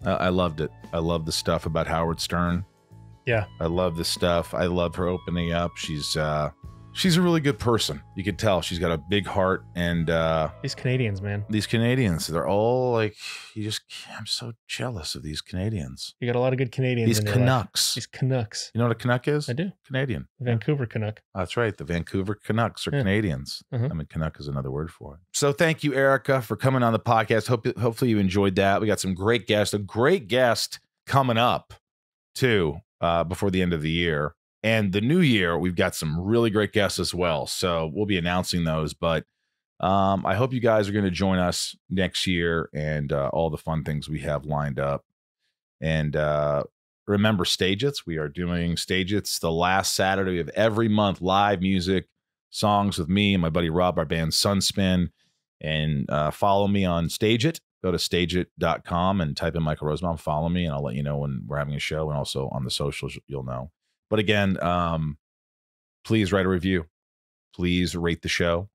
Speaker 1: I loved it. I love the stuff about Howard Stern.
Speaker 2: Yeah.
Speaker 1: I love the stuff. I love her opening up. She's she's a really good person. You could tell she's got a big heart, and
Speaker 2: These Canadians, man.
Speaker 1: these Canadians, they're all like, I'm so jealous of these Canadians.
Speaker 2: You got a lot of good Canadians.
Speaker 1: These
Speaker 2: in your life.
Speaker 1: Canucks.
Speaker 2: These Canucks.
Speaker 1: You know what a Canuck is?
Speaker 2: I do.
Speaker 1: Canadian.
Speaker 2: Vancouver Canuck.
Speaker 1: That's right. The Vancouver Canucks are Canadians.
Speaker 2: Uh-huh.
Speaker 1: I mean, Canuck is another word for it. So thank you, Erica, for coming on the podcast. Hopefully you enjoyed that. We got some great guests. A great guest coming up, too, before the end of the year. And the new year, we've got some really great guests as well. So we'll be announcing those. But I hope you guys are going to join us next year and all the fun things we have lined up. And remember, Stage It's. We are doing Stage It's the last Saturday of every month. Live music, songs with me and my buddy Rob, our band Sunspin. And follow me on Stage It. Go to stageit.com and type in Michael Rosenbaum. Follow me, and I'll let you know when we're having a show. And also on the socials, you'll know. But again, please write a review. Please rate the show.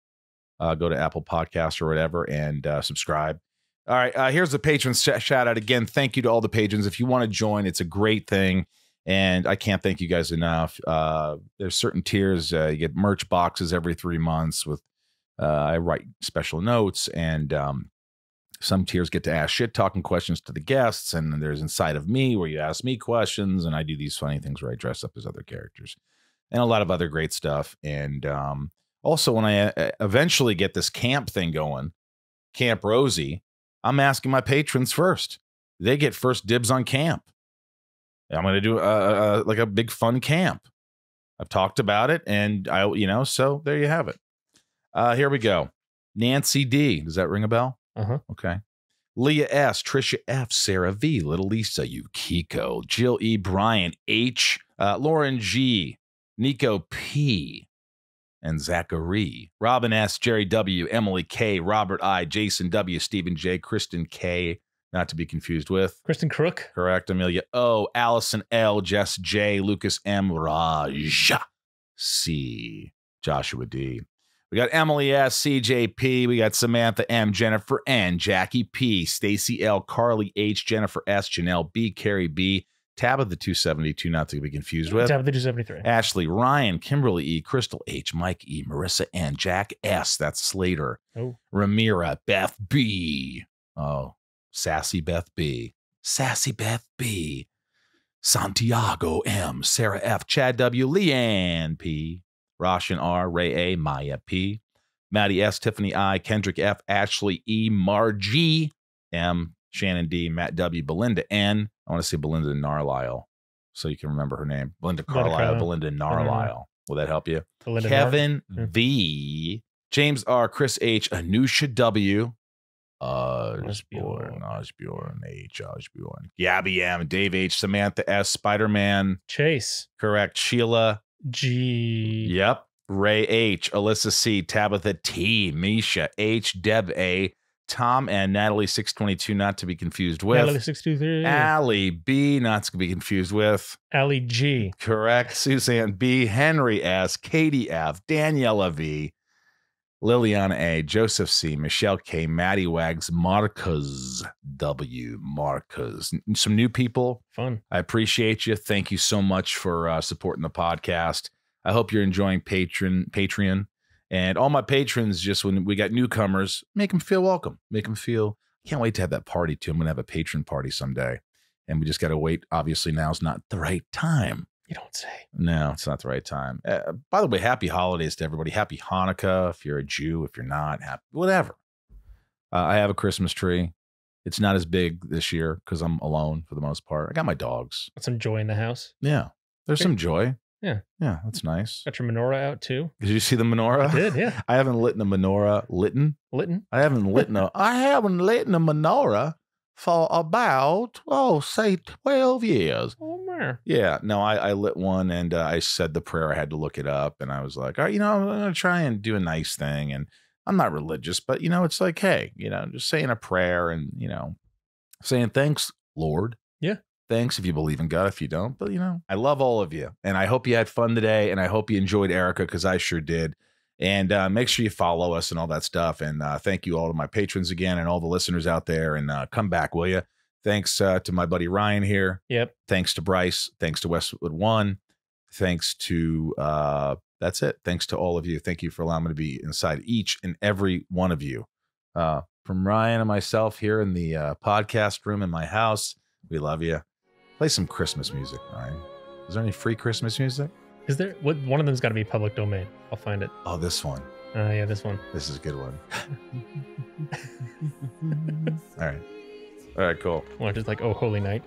Speaker 1: Go to Apple Podcasts or whatever and subscribe. All right, here's the patron shout out again. Thank you to all the patrons. If you want to join, it's a great thing. And I can't thank you guys enough. There's certain tiers. You get merch boxes every 3 months with I write special notes, and some tiers get to ask shit-talking questions to the guests, and then there's Inside of Me where you ask me questions, and I do these funny things where I dress up as other characters, and a lot of other great stuff. And also, when I eventually get this camp thing going, Camp Rosie, I'm asking my patrons first. They get first dibs on camp. I'm going to do like a big fun camp. I've talked about it, and so there you have it. Here we go. Nancy D. Does that ring a bell?
Speaker 2: Uh-huh.
Speaker 1: Okay. Leah S, Trisha F, Sarah V, Little Lisa, Yukiko, Jill E, Brian H, Lauren G, Nico P, and Zachary, Robin S, Jerry W, Emily K, Robert I, Jason W, Stephen J, Kristen K, not to be confused with
Speaker 2: Kristen Crook.
Speaker 1: Correct. Amelia O, Allison L, Jess J, Lucas M, Raj C, Joshua D. We got Emily S, CJP. We got Samantha M, Jennifer N, Jackie P, Stacy L, Carly H, Jennifer S, Janelle B, Carrie B, Tabitha 272, not to be confused with.
Speaker 2: Tabitha 273.
Speaker 1: Ashley, Ryan, Kimberly E, Crystal H, Mike E, Marissa N, Jack S, that's Slater.
Speaker 2: Oh.
Speaker 1: Ramira, Beth B. Oh, Sassy Beth B. Sassy Beth B. Santiago M, Sarah F, Chad W, Leanne P, Roshan R, Ray A, Maya P, Maddie S, Tiffany I, Kendrick F, Ashley E, Margie M, Shannon D, Matt W, Belinda N. I want to say Belinda Narlisle so you can remember her name. Belinda Carlisle, Belinda Narlisle. Will that help you?
Speaker 2: Belinda
Speaker 1: Kevin V, James R, Chris H, Anusha W, Osborne H, Osborne, Gabby M, Dave H, Samantha S, Spider-Man,
Speaker 2: Chase,
Speaker 1: correct, Sheila
Speaker 2: G.
Speaker 1: Yep. Ray H, Alyssa C, Tabitha T, Misha H, Deb A, Tom and Natalie 622, not to be confused with.
Speaker 2: Natalie 623.
Speaker 1: Allie B, not to be confused with.
Speaker 2: Allie G.
Speaker 1: Correct. Suzanne B, Henry S, Katie F, Daniela V, Liliana A, Joseph C, Michelle K, Maddie Wags, Marcus W, Marcus. Some new people.
Speaker 2: Fun.
Speaker 1: I appreciate you. Thank you so much for supporting the podcast. I hope you're enjoying Patreon. And all my patrons, just when we got newcomers, make them feel welcome. Make them feel, can't wait to have that party too. I'm going to have a patron party someday. And we just got to wait. Obviously, now's not the right time.
Speaker 2: You don't say.
Speaker 1: No, it's not the right time. By the way, happy holidays to everybody. Happy Hanukkah if you're a Jew, if you're not, happy, whatever. I have a Christmas tree. It's not as big this year because I'm alone for the most part. I got my dogs.
Speaker 2: Got some joy in the house.
Speaker 1: Yeah, there's some joy.
Speaker 2: Yeah.
Speaker 1: Yeah, that's nice.
Speaker 2: Got your menorah out too.
Speaker 1: Did you see the menorah?
Speaker 2: I did, yeah.
Speaker 1: I haven't lit a menorah. Litten? I haven't lit a menorah for about, say 12 years.
Speaker 2: Oh, man.
Speaker 1: Yeah, no, I lit one and I said the prayer. I had to look it up and I was like, all right, I'm going to try and do a nice thing. And I'm not religious, but, it's like, hey, just saying a prayer and, saying thanks, Lord.
Speaker 2: Yeah.
Speaker 1: Thanks if you believe in God, if you don't. But, I love all of you. And I hope you had fun today. And I hope you enjoyed Erica because I sure did. And make sure you follow us and all that stuff. And thank you all to my patrons again and all the listeners out there. And come back, will you? Thanks to my buddy Ryan here.
Speaker 2: Yep.
Speaker 1: Thanks to Bryce. Thanks to Westwood One. Thanks to that's it. Thanks to all of you. Thank you for allowing me to be inside each and every one of you. From Ryan and myself here in the podcast room in my house, we love you. Play some Christmas music, Ryan. Is there any free Christmas music?
Speaker 2: Is there? What? One of them's got to be public domain. I'll find it.
Speaker 1: Oh, this one.
Speaker 2: Yeah, this one.
Speaker 1: This is a good one. All right, cool.
Speaker 2: Or just like, oh, holy night.